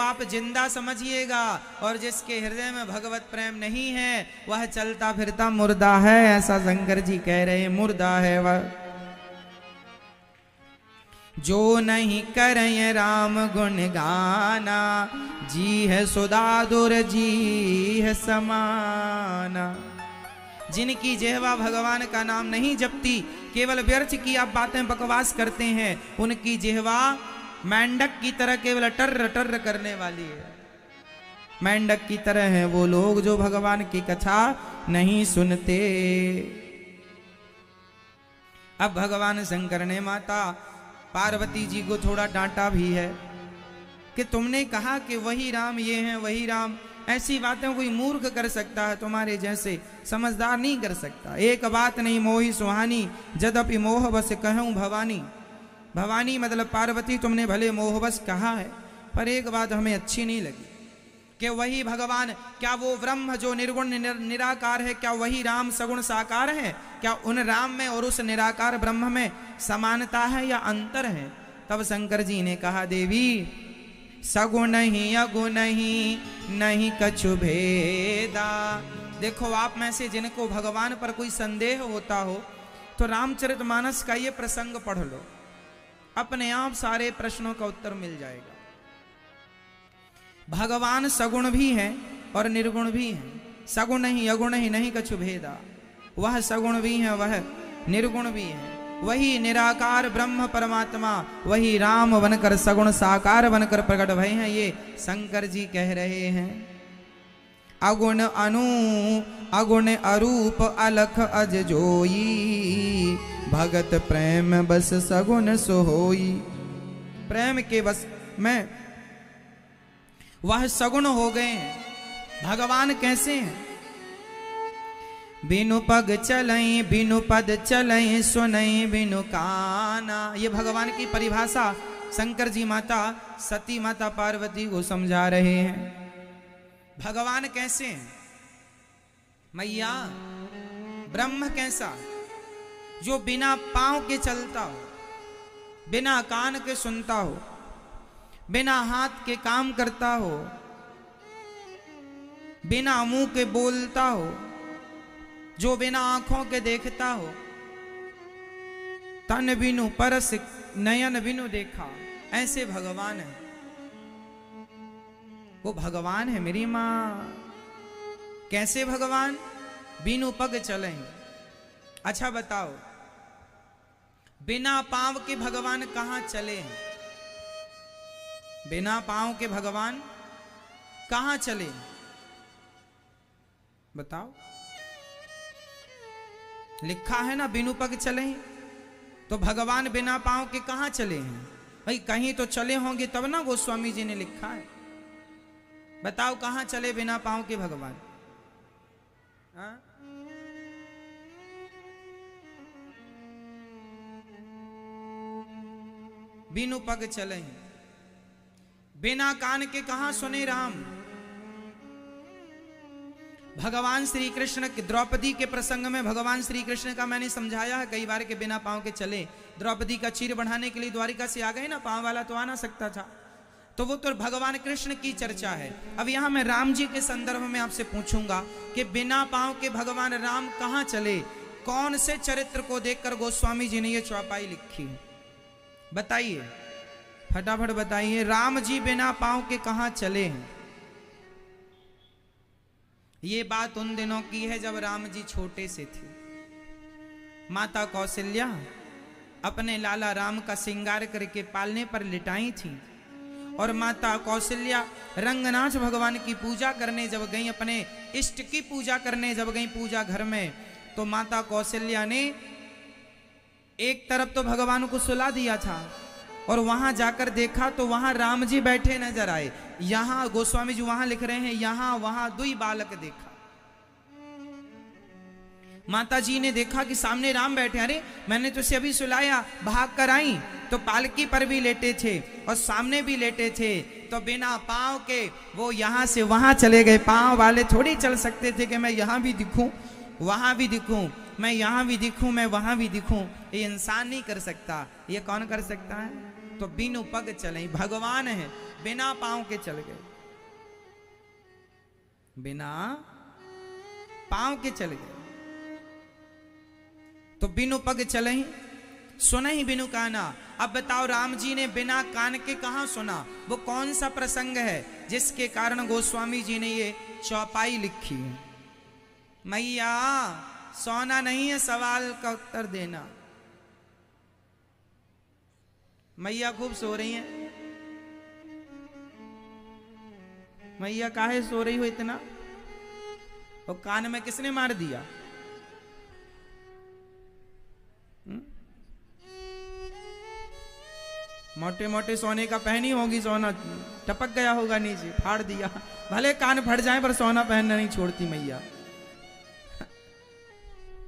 आप जिंदा समझिएगा, और जिसके हृदय में भगवत प्रेम नहीं है वह चलता फिरता मुर्दा है। ऐसा शंकर जी कह रहे हैं, मुर्दा है वह। जो नहीं करें राम गुण गाना, जी है सुदादुर जी है समाना। जिनकी जिह्वा भगवान का नाम नहीं जपती, केवल व्यर्थ की आप बातें बकवास करते हैं, उनकी जिह्वा मेंढक की तरह केवल टर्र टर्र करने वाली है। मेंढक की तरह है वो लोग जो भगवान की कथा नहीं सुनते। अब भगवान शंकर ने माता पार्वती जी को थोड़ा डांटा भी है कि तुमने कहा कि वही राम ये हैं वही राम। ऐसी बातें कोई मूर्ख कर सकता है, तुम्हारे जैसे समझदार नहीं कर सकता। एक बात नहीं मोही सुहानी, जदपि मोह बस कहूं भवानी। भवानी मतलब पार्वती, तुमने भले मोह बस कहा है, पर एक बात हमें अच्छी नहीं लगी कि वही भगवान, क्या वो ब्रह्म जो निर्गुण निराकार है, क्या वही राम सगुण साकार है? क्या उन राम में और उस निराकार ब्रह्म में समानता है या अंतर है? तब शंकर जी ने कहा, देवी सगुण ही अगुण ही नहीं कछु भेदा। देखो, आप में से जिनको भगवान पर कोई संदेह होता हो तो रामचरितमानस का ये प्रसंग पढ़ लो, अपने आप सारे प्रश्नों का उत्तर मिल जाएगा। भगवान सगुण भी हैं और निर्गुण भी हैं। सगुण ही अगुण ही नहीं कछु भेदा। वह सगुण भी हैं, वह निर्गुण भी हैं। वही निराकार ब्रह्म परमात्मा, वही राम बनकर सगुण साकार बनकर प्रकट भय हैं, ये शंकर जी कह रहे हैं। अगुण अनु अगुण अरूप अलख अज जोई, भगत प्रेम बस सगुण सोई। प्रेम के बस में वह सगुण हो गए हैं। भगवान कैसे हैं? बिनु पग चलई बिनु पद चलई सुनई बिनु काना। ये भगवान की परिभाषा शंकर जी माता सती माता पार्वती को समझा रहे हैं। भगवान कैसे हैं? मैया ब्रह्म कैसा? जो बिना पांव के चलता हो, बिना कान के सुनता हो, बिना हाथ के काम करता हो, बिना मुंह के बोलता हो, जो बिना आंखों के देखता हो, तन बिनु परस नयन बिनु देखा, ऐसे भगवान है। वो भगवान है मेरी मां। कैसे भगवान? बिनु पग चले। अच्छा बताओ, बिना पांव के भगवान कहां चले हैं? बिना पांव के भगवान कहां चले? बताओ। लिखा है ना बिनु पग चले, तो भगवान बिना पांव के कहां चले हैं? भाई कहीं तो चले होंगे तब ना गोस्वामी जी ने लिखा है। बताओ कहां चले बिना पांव के भगवान? हाँ? बिनु पग चले, बिना कान के कहां सुने राम? भगवान श्री कृष्ण द्रौपदी के प्रसंग में भगवान श्री कृष्ण का मैंने समझाया है कई बार के बिना पांव के चले। द्रौपदी का चीर बढ़ाने के लिए द्वारिका से आ गए ना, पांव वाला तो आ ना सकता था, तो वो तो भगवान कृष्ण की चर्चा है। अब यहां मैं राम जी के संदर्भ में आपसे पूछूंगा कि बिना पांव के भगवान राम कहां चले? कौन से चरित्र को देखकर गोस्वामी जी ने ये चौपाई लिखी? बताइए, फटाफट बताइए। राम जी बिना पांव के कहां चले हैं? ये बात उन दिनों की है जब राम जी छोटे से थे। माता कौशल्या अपने लाला राम का श्रृंगार करके पालने पर लिटाई थी, और माता कौशल्या रंगनाथ भगवान की पूजा करने जब गई, अपने इष्ट की पूजा करने जब गई पूजा घर में, तो माता कौशल्या ने एक तरफ तो भगवान को सुला दिया था, और वहां जाकर देखा तो वहां राम जी बैठे नजर आए। यहां गोस्वामी जी वहां लिख रहे हैं, यहां वहां दुई बालक देखा। माता जी ने देखा कि सामने राम बैठे, अरे मैंने तो इसे अभी सुलाया, भाग कर आई तो पालकी पर भी लेटे थे और सामने भी लेटे थे, तो बिना पांव के वो यहां से वहां चले गए। पांव वाले थोड़ी चल सकते थे कि मैं यहां भी दिखूं वहां भी दिखूं, मैं यहां भी दिखूं मैं वहां भी दिखूं। ये इंसान नहीं कर सकता, ये कौन कर सकता है? तो बिनु पग चले। भगवान है, बिना पांव के चल गए, बिना पांव के चल गए। तो बिनु पग चले ही सुना ही बिनु काना। अब बताओ राम जी ने बिना कान के कहां सुना? वो कौन सा प्रसंग है जिसके कारण गोस्वामी जी ने ये चौपाई लिखी है? मैया सोना नहीं है, सवाल का उत्तर देना। मैया खूब सो रही हैं। मैया काहे सो रही हो इतना? और कान में किसने मार दिया? मोटे मोटे सोने का पहनी होगी, सोना टपक गया होगा नीचे, फाड़ दिया। भले कान फट जाए पर सोना पहनना नहीं छोड़ती मैया।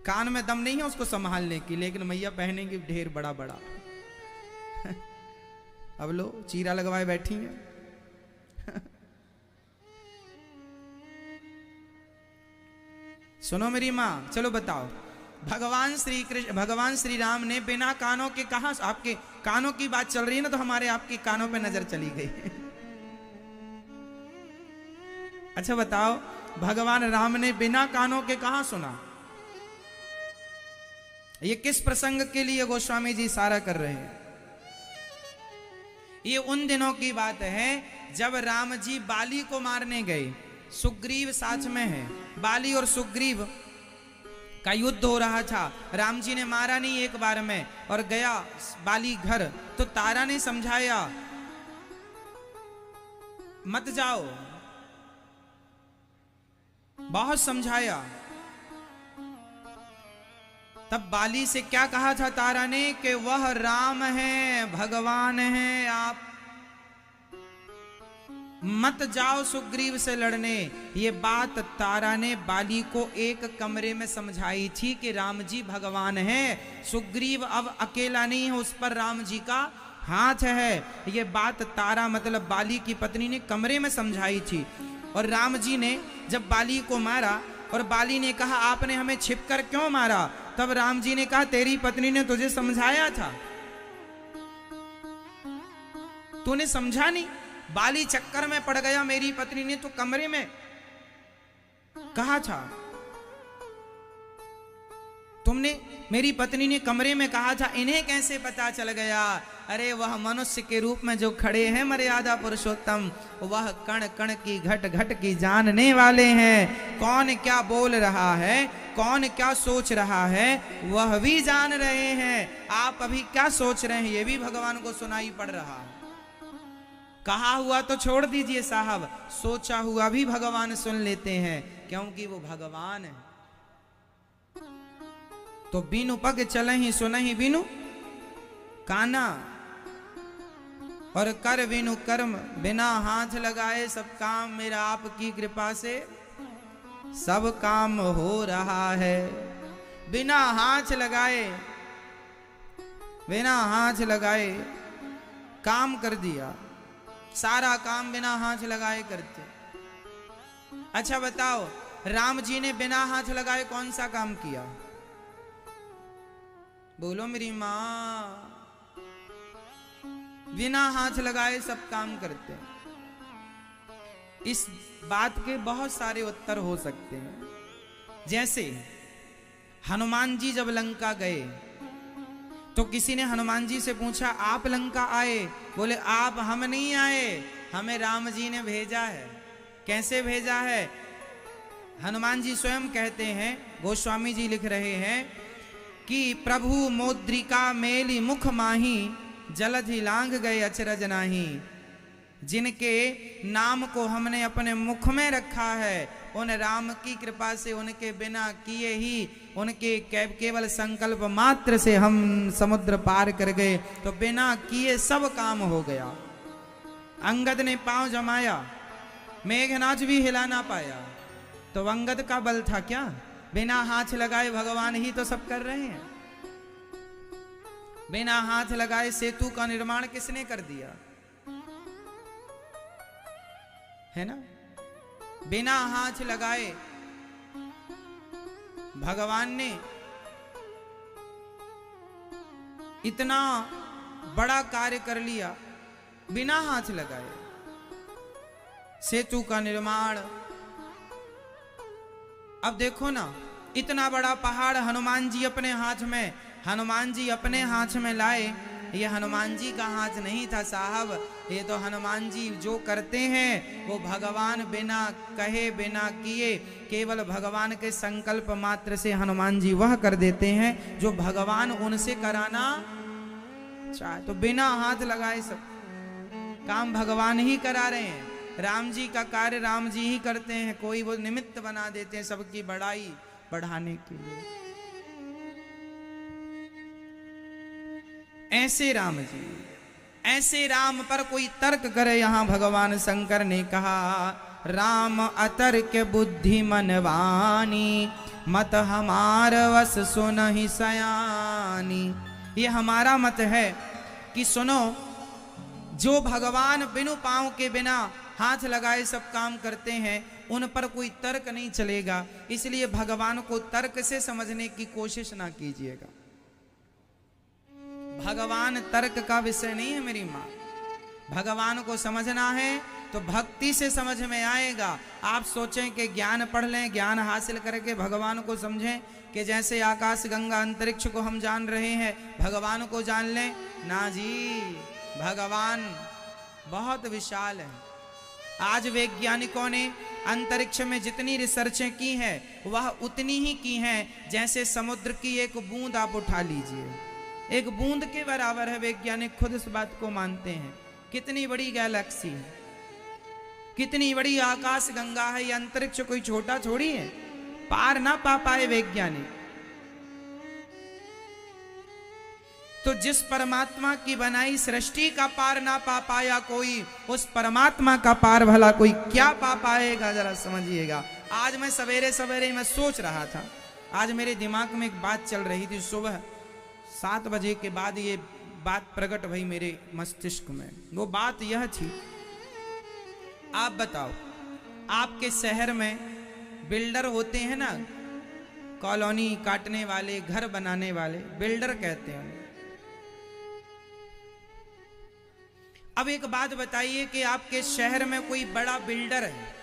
कान में दम नहीं है उसको संभालने की, लेकिन मैया पहनेंगी ढेर बड़ा बड़ा। अब लो चीरा लगवाए बैठी हैं। सुनो मेरी माँ, चलो बताओ, भगवान श्री राम ने बिना कानों के कहा? आपके कानों की बात चल रही है ना, तो हमारे आपके कानों पे नजर चली गई। अच्छा बताओ, भगवान राम ने बिना कानों के कहा सुना? ये किस प्रसंग के लिए गोस्वामी जी इशारा कर रहे हैं? ये उन दिनों की बात है जब राम जी बाली को मारने गए। सुग्रीव साथ में है, बाली और सुग्रीव का युद्ध हो रहा था। राम जी ने मारा नहीं एक बार में, और गया बाली घर। तो तारा ने समझाया, मत जाओ, बहुत समझाया। तब बाली से क्या कहा था तारा ने कि वह राम है, भगवान है, आप मत जाओ सुग्रीव से लड़ने। ये बात तारा ने बाली को एक कमरे में समझाई थी कि राम जी भगवान है, सुग्रीव अब अकेला नहीं है, उस पर राम जी का हाथ है। ये बात तारा मतलब बाली की पत्नी ने कमरे में समझाई थी। और राम जी ने जब बाली को मारा और बाली ने कहा आपने हमें छिपकर क्यों मारा, तब राम जी ने कहा तेरी पत्नी ने तुझे समझाया था, तूने समझा नहीं। बाली चक्कर में पड़ गया, मेरी पत्नी ने तो कमरे में कहा था, तुमने मेरी पत्नी ने कमरे में कहा था, इन्हें कैसे पता चल गया? अरे वह मनुष्य के रूप में जो खड़े हैं मर्यादा पुरुषोत्तम, वह कण कण की घट घट की जानने वाले हैं। कौन क्या बोल रहा है, कौन क्या सोच रहा है, वह भी जान रहे हैं। आप अभी क्या सोच रहे हैं ये भी भगवान को सुनाई पड़ रहा है। कहा हुआ तो छोड़ दीजिए साहब, सोचा हुआ भी भगवान सुन लेते हैं, क्योंकि वो भगवान है। तो बिनु पग चले ही सुन ही बिनु काना, और कर बिनु कर्म बिना हाथ लगाए, सब काम मेरा आपकी कृपा से सब काम हो रहा है। बिना हाथ लगाए, बिना हाथ लगाए काम कर दिया, सारा काम बिना हाथ लगाए करते। अच्छा बताओ, राम जी ने बिना हाथ लगाए कौन सा काम किया? बोलो मेरी मां। बिना हाथ लगाए सब काम करते। इस बात के बहुत सारे उत्तर हो सकते हैं। जैसे हनुमान जी जब लंका गए तो किसी ने हनुमान जी से पूछा आप लंका आए? बोले आप हम नहीं आए, हमें राम जी ने भेजा है। कैसे भेजा है? हनुमान जी स्वयं कहते हैं, गोस्वामी जी लिख रहे हैं कि प्रभु मोद्रिका मेली मुख माही, जलधि लांघ गए अचरज नाही। जिनके नाम को हमने अपने मुख में रखा है, उन राम की कृपा से उनके बिना किए ही, उनके केवल संकल्प मात्र से हम समुद्र पार कर गए। तो बिना किए सब काम हो गया। अंगद ने पांव जमाया, मेघनाथ भी हिला ना पाया, तो अंगद का बल था क्या? बिना हाथ लगाए भगवान ही तो सब कर रहे हैं। बिना हाथ लगाए सेतु का निर्माण किसने कर दिया? है ना? बिना हाथ लगाए भगवान ने इतना बड़ा कार्य कर लिया, बिना हाथ लगाए। सेतु का निर्माण। अब देखो ना, इतना बड़ा पहाड़ हनुमान जी अपने हाथ में लाए। ये हनुमान जी का हाथ नहीं था साहब, ये तो हनुमान जी जो करते हैं वो भगवान बिना कहे बिना किए, केवल भगवान के संकल्प मात्र से हनुमान जी वह कर देते हैं जो भगवान उनसे कराना चाहे। तो बिना हाथ लगाए सब काम भगवान ही करा रहे हैं। राम जी का कार्य राम जी ही करते हैं, कोई वो निमित्त बना देते हैं सबकी बड़ाई बढ़ाने के लिए। ऐसे राम जी, ऐसे राम पर कोई तर्क करे। यहां भगवान शंकर ने कहा, राम अतर्क बुद्धि मनवानी, मत हमार वस सुनहि सयानी। ये हमारा मत है कि सुनो, जो भगवान बिनु पांव के बिना हाथ लगाए सब काम करते हैं, उन पर कोई तर्क नहीं चलेगा। इसलिए भगवान को तर्क से समझने की कोशिश ना कीजिएगा। भगवान तर्क का विषय नहीं है मेरी माँ। भगवान को समझना है तो भक्ति से समझ में आएगा। आप सोचें कि ज्ञान पढ़ लें, ज्ञान हासिल करके भगवान को समझें कि जैसे आकाश गंगा अंतरिक्ष को हम जान रहे हैं भगवान को जान लें, ना जी। भगवान बहुत विशाल है। आज वैज्ञानिकों ने अंतरिक्ष में जितनी रिसर्चें की हैं वह उतनी ही की हैं जैसे समुद्र की एक बूंद आप उठा लीजिए, एक बूंद के बराबर है। वैज्ञानिक खुद इस बात को मानते हैं। कितनी बड़ी गैलेक्सी है, कितनी बड़ी आकाश गंगा है। ये अंतरिक्ष कोई छोटा थोड़ी है, पार ना पा पाए वैज्ञानिक। तो जिस परमात्मा की बनाई सृष्टि का पार ना पा पाया कोई, उस परमात्मा का पार भला कोई क्या पा पाएगा, जरा समझिएगा। आज मैं सवेरे सवेरे मैं सोच रहा था, आज मेरे दिमाग में एक बात चल रही थी। सुबह 7 बजे के बाद ये बात प्रकट हुई मेरे मस्तिष्क में। वो बात यह थी, आप बताओ, आपके शहर में बिल्डर होते हैं ना, कॉलोनी काटने वाले, घर बनाने वाले, बिल्डर कहते हैं। अब एक बात बताइए कि आपके शहर में कोई बड़ा बिल्डर है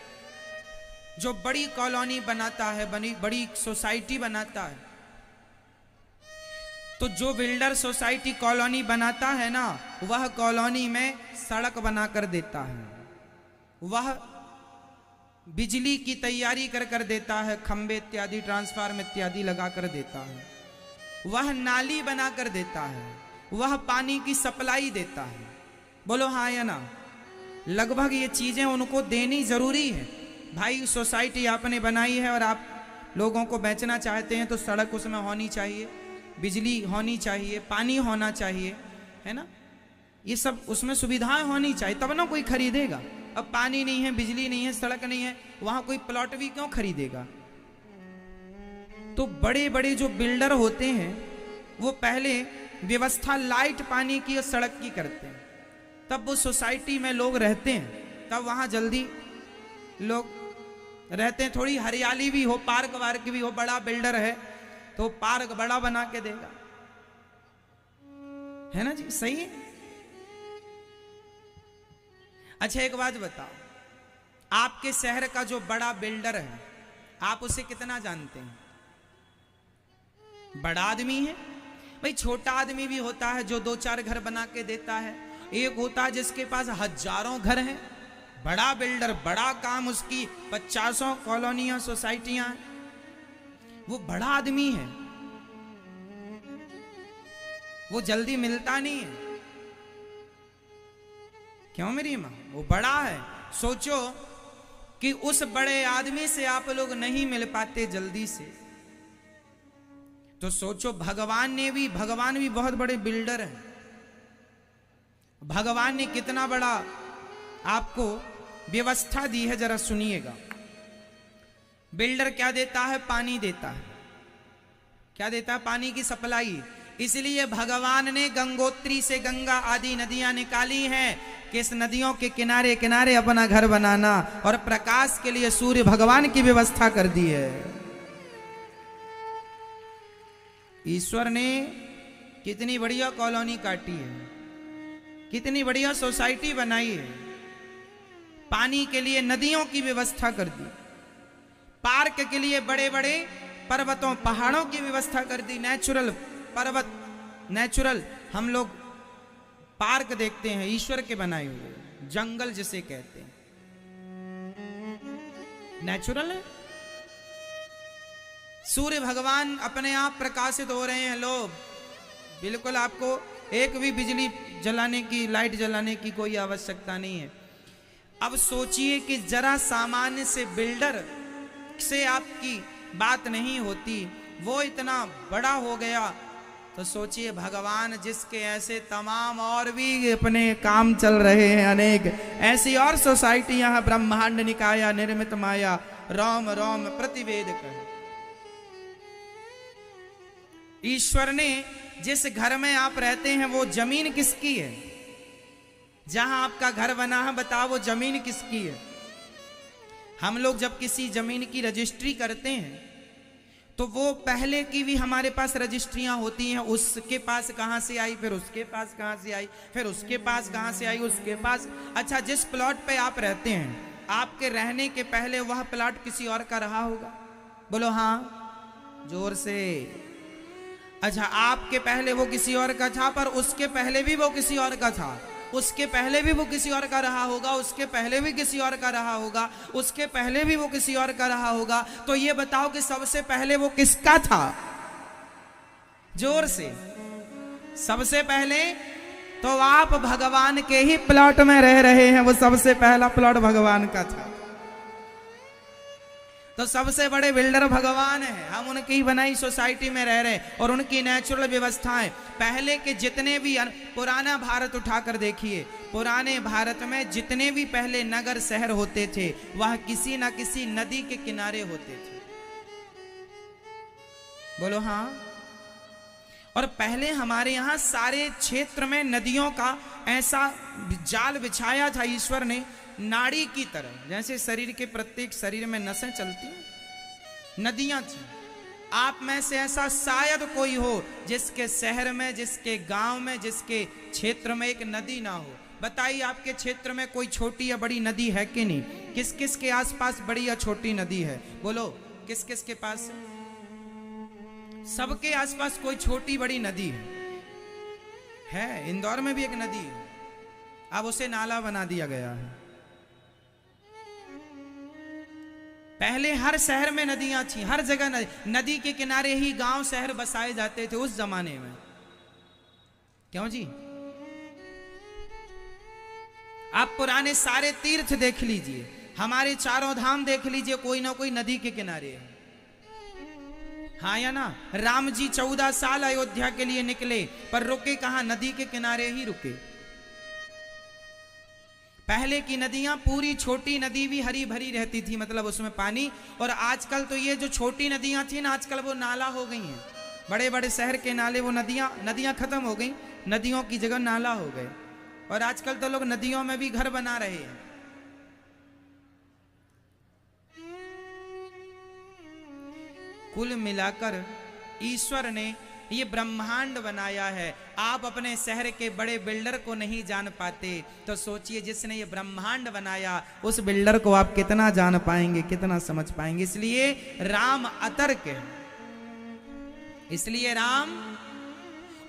जो बड़ी कॉलोनी बनाता है, बड़ी सोसाइटी बनाता है। तो जो बिल्डर सोसाइटी कॉलोनी बनाता है ना, वह कॉलोनी में सड़क बनाकर देता है, वह बिजली की तैयारी कर देता है, खंबे इत्यादि ट्रांसफार्मर इत्यादि लगा कर देता है, वह नाली बना कर देता है, वह पानी की सप्लाई देता है। बोलो हाँ या ना? लगभग ये चीजें उनको देनी जरूरी है। भाई सोसाइटी आपने बनाई है और आप लोगों को बेचना चाहते हैं तो सड़क उसमें होनी चाहिए, बिजली होनी चाहिए, पानी होना चाहिए, है ना? ये सब उसमें सुविधाएं होनी चाहिए, तब ना कोई खरीदेगा। अब पानी नहीं है, बिजली नहीं है, सड़क नहीं है, वहां कोई प्लॉट भी क्यों खरीदेगा? तो बड़े बड़े जो बिल्डर होते हैं वो पहले व्यवस्था लाइट, पानी की और सड़क की करते हैं, तब वो सोसाइटी में लोग रहते हैं, तब वहां जल्दी लोग रहते हैं। थोड़ी हरियाली भी हो, पार्क वार्क भी हो। बड़ा बिल्डर है तो पार्क बड़ा बना के देगा, है ना जी? सही है। अच्छा एक बात बताओ, आपके शहर का जो बड़ा बिल्डर है आप उसे कितना जानते हैं? बड़ा आदमी है भाई। छोटा आदमी भी होता है जो 2-4 घर बना के देता है, एक होता है जिसके पास हजारों घर हैं। बड़ा बिल्डर, बड़ा काम, उसकी 50 कॉलोनियां, सोसाइटियां, वो बड़ा आदमी है। वो जल्दी मिलता नहीं है। क्यों मेरी मां? वो बड़ा है। सोचो कि उस बड़े आदमी से आप लोग नहीं मिल पाते जल्दी से, तो सोचो भगवान भी बहुत बड़े बिल्डर हैं। भगवान ने कितना बड़ा आपको व्यवस्था दी है, जरा सुनिएगा। बिल्डर क्या देता है? पानी देता है। क्या देता है? पानी की सप्लाई। इसलिए भगवान ने गंगोत्री से गंगा आदि नदियां निकाली हैं कि इस नदियों के किनारे किनारे अपना घर बनाना, और प्रकाश के लिए सूर्य भगवान की व्यवस्था कर दी है। ईश्वर ने कितनी बढ़िया कॉलोनी काटी है, कितनी बढ़िया सोसाइटी बनाई है। पानी के लिए नदियों की व्यवस्था कर दी, पार्क के लिए बड़े बड़े पर्वतों पहाड़ों की व्यवस्था कर दी। नेचुरल पर्वत, नेचुरल हम लोग पार्क देखते हैं ईश्वर के बनाए हुए, जंगल जिसे कहते हैं, नेचुरल है। सूर्य भगवान अपने आप प्रकाशित हो रहे हैं लोग, बिल्कुल आपको एक भी बिजली जलाने की, लाइट जलाने की कोई आवश्यकता नहीं है। अब सोचिए कि जरा सामान्य से बिल्डर से आपकी बात नहीं होती, वो इतना बड़ा हो गया, तो सोचिए भगवान जिसके ऐसे तमाम और भी अपने काम चल रहे हैं, अनेक ऐसी और सोसाइटियां हैं, ब्रह्मांड निकाया निर्मित माया रोम रोम प्रतिवेद कर। ईश्वर ने जिस घर में आप रहते हैं वो जमीन किसकी है? जहां आपका घर बना है बताओ वो जमीन किसकी है? हम लोग जब किसी जमीन की रजिस्ट्री करते हैं तो वो पहले की भी हमारे पास रजिस्ट्रियां होती हैं, उसके पास कहां से आई, फिर उसके पास कहां से आई, फिर उसके पास कहां से आई, उसके पास। अच्छा, जिस प्लॉट पे आप रहते हैं, आपके रहने के पहले वह प्लॉट किसी और का रहा होगा? बोलो हाँ, जोर से। अच्छा, आपके पहले वो किसी और का था, पर उसके पहले भी वो किसी और का था, उसके पहले भी वो किसी और का रहा होगा, उसके पहले भी किसी और का रहा होगा, उसके पहले भी वो किसी और का रहा होगा। तो ये बताओ कि सबसे पहले वो किसका था? जोर से। सबसे पहले तो आप भगवान के ही प्लॉट में रह रहे हैं, वो सबसे पहला प्लॉट भगवान का था। तो सबसे बड़े बिल्डर भगवान है, हम उनकी ही बनाई सोसाइटी में रह रहे हैं और उनकी नेचुरल व्यवस्थाएं। पहले के जितने भी, पुराना भारत उठाकर देखिए, पुराने भारत में जितने भी पहले नगर शहर होते थे वह किसी ना किसी नदी के किनारे होते थे। बोलो हाँ। और पहले हमारे यहां सारे क्षेत्र में नदियों का ऐसा जाल बिछाया था ईश्वर ने, नाड़ी की तरह, जैसे शरीर के प्रत्येक शरीर में नसें चलती हैं, नदियां थी। आप में से ऐसा शायद कोई हो जिसके शहर में, जिसके गांव में, जिसके क्षेत्र में एक नदी ना हो। बताइए आपके क्षेत्र में कोई छोटी या बड़ी नदी है कि नहीं? किस किस के आसपास बड़ी या छोटी नदी है? बोलो किस किस के पास? सबके आसपास कोई छोटी बड़ी नदी है। इंदौर में भी एक नदी है, अब उसे नाला बना दिया गया है। पहले हर शहर में नदियां थी, हर जगह नदी के किनारे ही गांव शहर बसाए जाते थे उस जमाने में। क्यों जी? आप पुराने सारे तीर्थ देख लीजिए, हमारे चारों धाम देख लीजिए, कोई ना कोई नदी के किनारे है। हाँ या ना? राम जी 14 साल अयोध्या के लिए निकले, पर रुके कहां? नदी के किनारे ही रुके। पहले की नदियां, पूरी छोटी नदी भी हरी भरी रहती थी, मतलब उसमें पानी। और आजकल तो ये जो छोटी नदियां थी ना, आजकल वो नाला हो गई हैं। बड़े बड़े शहर के नाले, वो नदियां खत्म हो गई, नदियों की जगह नाला हो गए। और आजकल तो लोग नदियों में भी घर बना रहे हैं। कुल मिलाकर ईश्वर ने ये ब्रह्मांड बनाया है। आप अपने शहर के बड़े बिल्डर को नहीं जान पाते, तो सोचिए जिसने ये ब्रह्मांड बनाया उस बिल्डर को आप कितना जान पाएंगे, कितना समझ पाएंगे। इसलिए राम अतर्क है, इसलिए राम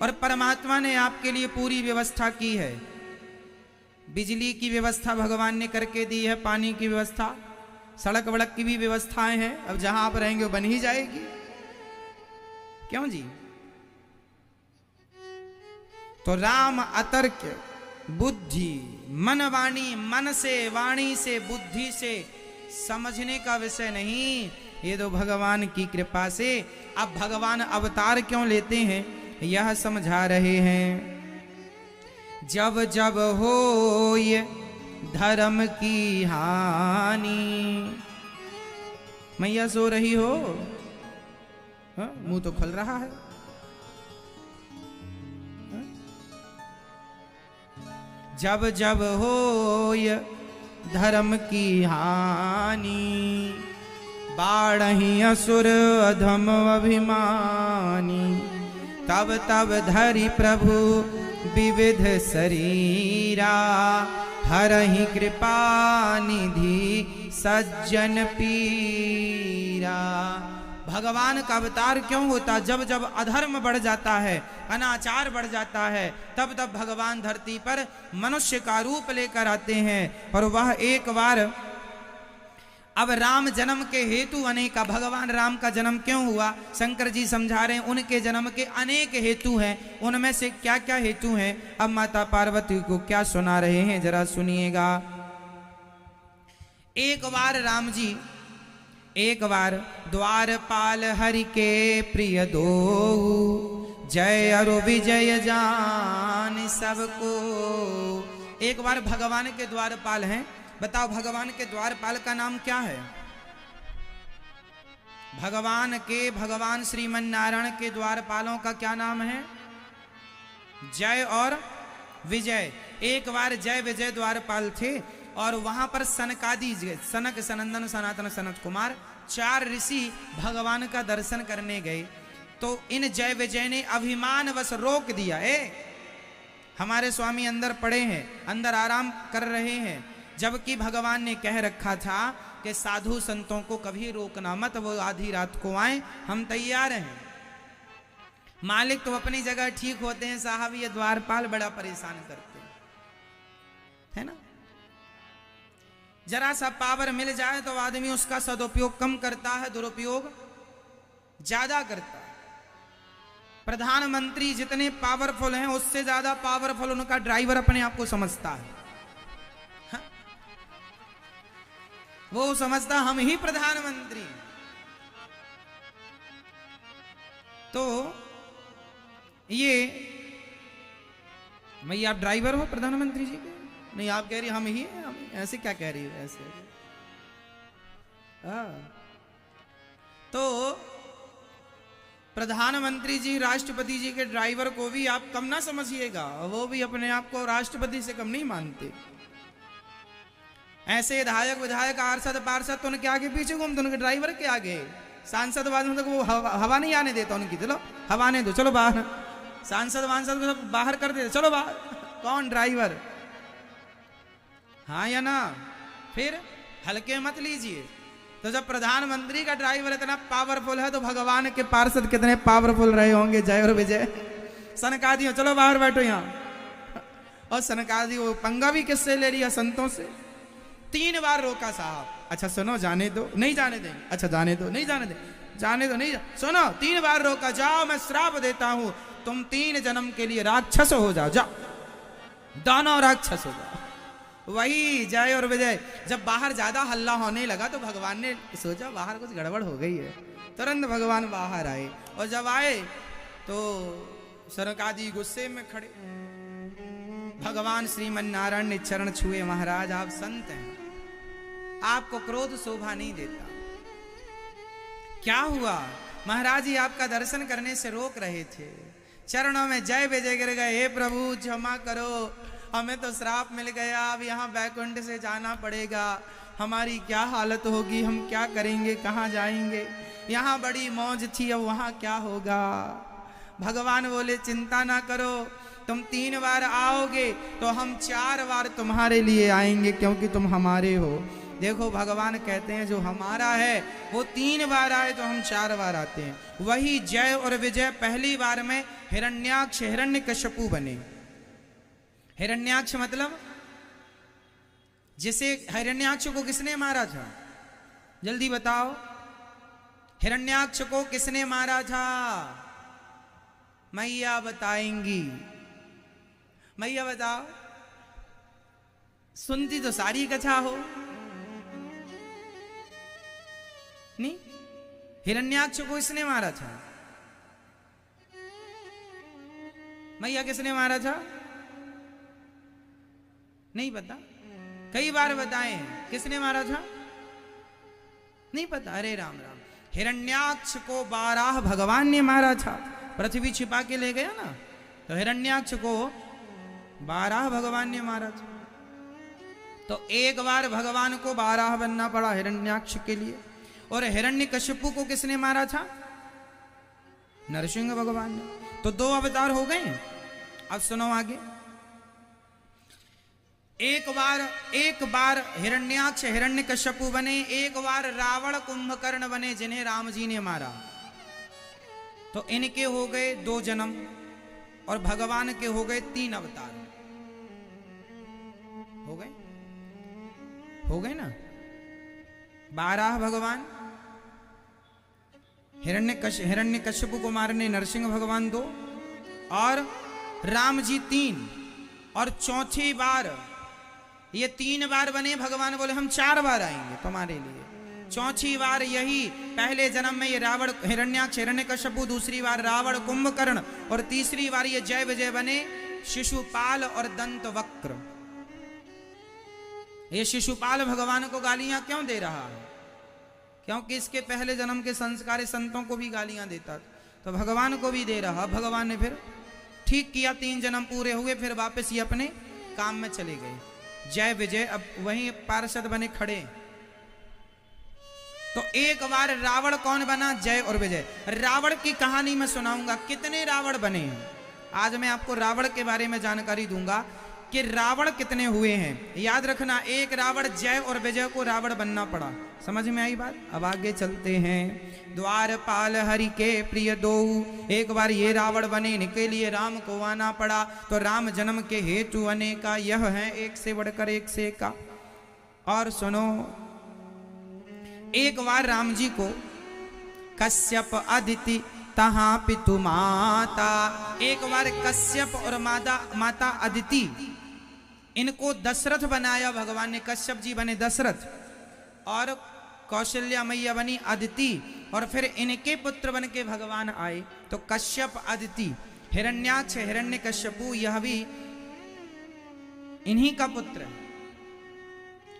और परमात्मा ने आपके लिए पूरी व्यवस्था की है। बिजली की व्यवस्था भगवान ने करके दी है, पानी की व्यवस्था, सड़क वड़क की भी व्यवस्थाएं हैं। अब जहां आप रहेंगे वो बन ही जाएगी। क्यों जी? तो राम अतर्क, बुद्धि, मन वाणी, मन से, वाणी से, बुद्धि से समझने का विषय नहीं, ये तो भगवान की कृपा से। अब भगवान अवतार क्यों लेते हैं यह समझा रहे हैं। जब जब हो ये धर्म की हानि। मैया सो रही हो? मुंह तो खुल रहा है। जब जब हो ये धर्म की हानि, बाढ़ही असुर अधम अभिमानी। तब तब धरि प्रभु विविध शरीरा, हरहि कृपा निधि सज्जन पीरा। भगवान का अवतार क्यों होता? जब जब अधर्म बढ़ जाता है, अनाचार बढ़ जाता है, तब तब भगवान धरती पर मनुष्य का रूप लेकर आते हैं। और वह एक बार अब राम जन्म के हेतु अनेक, भगवान राम का जन्म क्यों हुआ शंकर जी समझा रहे हैं। उनके जन्म के अनेक हेतु हैं, उनमें से क्या क्या हेतु हैं अब माता पार्वती को क्या सुना रहे हैं, जरा सुनिएगा। एक बार राम जी, एक बार द्वारपाल हरि के प्रिय दो, जय अरु विजय जान सबको। एक बार भगवान के द्वारपाल हैं। बताओ भगवान के द्वारपाल का नाम क्या है? भगवान श्रीमन नारायण के द्वारपालों का क्या नाम है? जय और विजय। एक बार जय विजय द्वारपाल थे और वहां पर सनकादि, सनक, सनंदन, सनातन, सनत कुमार, 4 ऋषि भगवान का दर्शन करने गए। तो इन जय विजय ने अभिमानवश रोक दिया। हमारे स्वामी अंदर पड़े हैं, अंदर आराम कर रहे हैं, जबकि भगवान ने कह रखा था कि साधु संतों को कभी रोकना मत, वो आधी रात को आए, हम तैयार हैं। मालिक तो अपनी जगह ठीक होते हैं साहब, ये द्वारपाल बड़ा परेशान करते हैं, है ना। जरा सा पावर मिल जाए तो आदमी उसका सदुपयोग कम करता है, दुरुपयोग ज्यादा करता है। प्रधानमंत्री जितने पावरफुल हैं उससे ज्यादा पावरफुल उनका ड्राइवर अपने आप को समझता है। हाँ? वो समझता हम ही प्रधानमंत्री। तो ये भैया आप ड्राइवर हो प्रधानमंत्री जी के? नहीं, आप कह रही हम ही हैं। ऐसे क्या कह रही हो ऐसे? तो प्रधानमंत्री जी, राष्ट्रपति जी के ड्राइवर को भी आप कम ना समझिएगा, वो भी अपने आप को राष्ट्रपति से कम नहीं मानते। ऐसे विधायक विधायक पार्षद पार्षद तो उनके आगे पीछे घूमते, उनके ड्राइवर के आगे। सांसद वांसद को हवा नहीं आने देता उनकी, चलो हवा आने दो, चलो बाहर। सांसद वांसद को सब बाहर कर देते, चलो बाहर। कौन? ड्राइवर। हाँ या ना? फिर हल्के मत लीजिए। तो जब प्रधानमंत्री का ड्राइवर इतना पावरफुल है तो भगवान के पार्षद कितने पावरफुल रहे होंगे। जय और विजय। सनकादी हो, चलो बाहर बैठो यहाँ। और सनकादी वो पंगा भी किससे ले लिया? संतों से। 3 बार रोका साहब। अच्छा सुनो, जाने दो। नहीं जाने देंगे। अच्छा जाने दो। नहीं जाने दे। जाने दो। नहीं सुनो, 3 बार रोका। जाओ मैं श्राप देता हूं, तुम 3 जन्म के लिए राक्षस हो जाओ। जाओ, दानव राक्षस हो जाओ। वही जय और विजय। जब बाहर ज्यादा हल्ला होने लगा तो भगवान ने सोचा बाहर कुछ गड़बड़ हो गई है, तुरंत भगवान बाहर आए। और जब आए तो सनकादि गुस्से में खड़े। भगवान श्रीमन नारायण ने चरण छुए, महाराज आप संत हैं, आपको क्रोध शोभा नहीं देता। क्या हुआ? महाराज जी आपका दर्शन करने से रोक रहे थे। चरणों में जय विजय गिर गए। हे प्रभु क्षमा करो, हमें तो श्राप मिल गया, अब यहाँ बैकुंठ से जाना पड़ेगा, हमारी क्या हालत होगी, हम क्या करेंगे, कहाँ जाएंगे, यहाँ बड़ी मौज थी, अब वहाँ क्या होगा। भगवान बोले चिंता ना करो, तुम 3 बार आओगे तो हम 4 बार तुम्हारे लिए आएंगे, क्योंकि तुम हमारे हो। देखो भगवान कहते हैं जो हमारा है वो 3 बार आए तो हम 4 बार आते हैं। वही जय और विजय पहली बार में हिरण्याक्ष हिरण्यकश्यपु बने। हिरण्याक्ष मतलब जिसे, हिरण्याक्ष को किसने मारा था? जल्दी बताओ, हिरण्याक्ष को किसने मारा था? मैया बताएंगी। मैया बताओ। सुनती तो सारी कथा हो। नहीं, हिरण्याक्ष को इसने मारा था। मैया किसने मारा था? नहीं पता? कई बार बताए हैं। किसने मारा था? नहीं पता? अरे राम राम। हिरण्याक्ष को 12 भगवान ने मारा था। पृथ्वी छिपा के ले गया ना, तो हिरण्याक्ष को 12 भगवान ने मारा था। तो एक बार भगवान को 12 बनना पड़ा हिरण्याक्ष के लिए। और हिरण्यकश्यपु को किसने मारा था? नरसिंह भगवान ने। तो 2 अवतार हो गए। अब सुनो आगे। एक बार हिरण्याक्ष हिरण्यकश्यपु बने, एक बार रावण कुंभकर्ण बने जिन्हें राम जी ने मारा। तो इनके हो गए 2 जन्म और भगवान के हो गए 3 अवतार। हो गए ना 12 भगवान। हिरण्यकश्यपु को मारने नरसिंह भगवान 2 और राम जी 3 और चौथी बार ये 3 बार बने। भगवान बोले हम 4 बार आएंगे तुम्हारे लिए। चौथी बार यही पहले जन्म में ये रावण हिरण्याक्ष हिरण्यकश्यपु, दूसरी बार रावण कुंभकर्ण और तीसरी बार ये जय विजय बने शिशुपाल और दंतवक्र। ये शिशुपाल भगवान को गालियां क्यों दे रहा है? क्योंकि इसके पहले जन्म के संस्कारी संतों को भी गालियां देता था, तो भगवान को भी दे रहा। भगवान ने फिर ठीक किया, 3 जन्म पूरे हुए, फिर वापस ये अपने काम में चले गए। जय विजय अब वहीं पार्षद बने खड़े। तो एक बार रावण कौन बना? जय और विजय। रावण की कहानी मैं सुनाऊंगा, कितने रावण बने हैं। आज मैं आपको रावण के बारे में जानकारी दूंगा कि रावण कितने हुए हैं। याद रखना, एक रावण जय और विजय को रावण बनना पड़ा। समझ में आई बात? अब आगे चलते हैं। द्वारपाल हरि के प्रिय 2, एक बार ये रावण बने, इनके लिए राम को आना पड़ा। तो राम जन्म के हेतु अनेका, यह है एक से बढ़कर एक से का। और सुनो, एक बार राम जी को कश्यप अदिति तहां पितु माता, एक बार कश्यप और माता अदिति, इनको दशरथ बनाया भगवान ने। कश्यप जी बने दशरथ और कौशल्या मैया बनी अदिति, और फिर इनके पुत्र बन के भगवान आए। तो कश्यप अदिति, हिरण्याक्ष हिरण्यकश्यपु, यह भी इन्हीं का पुत्र है।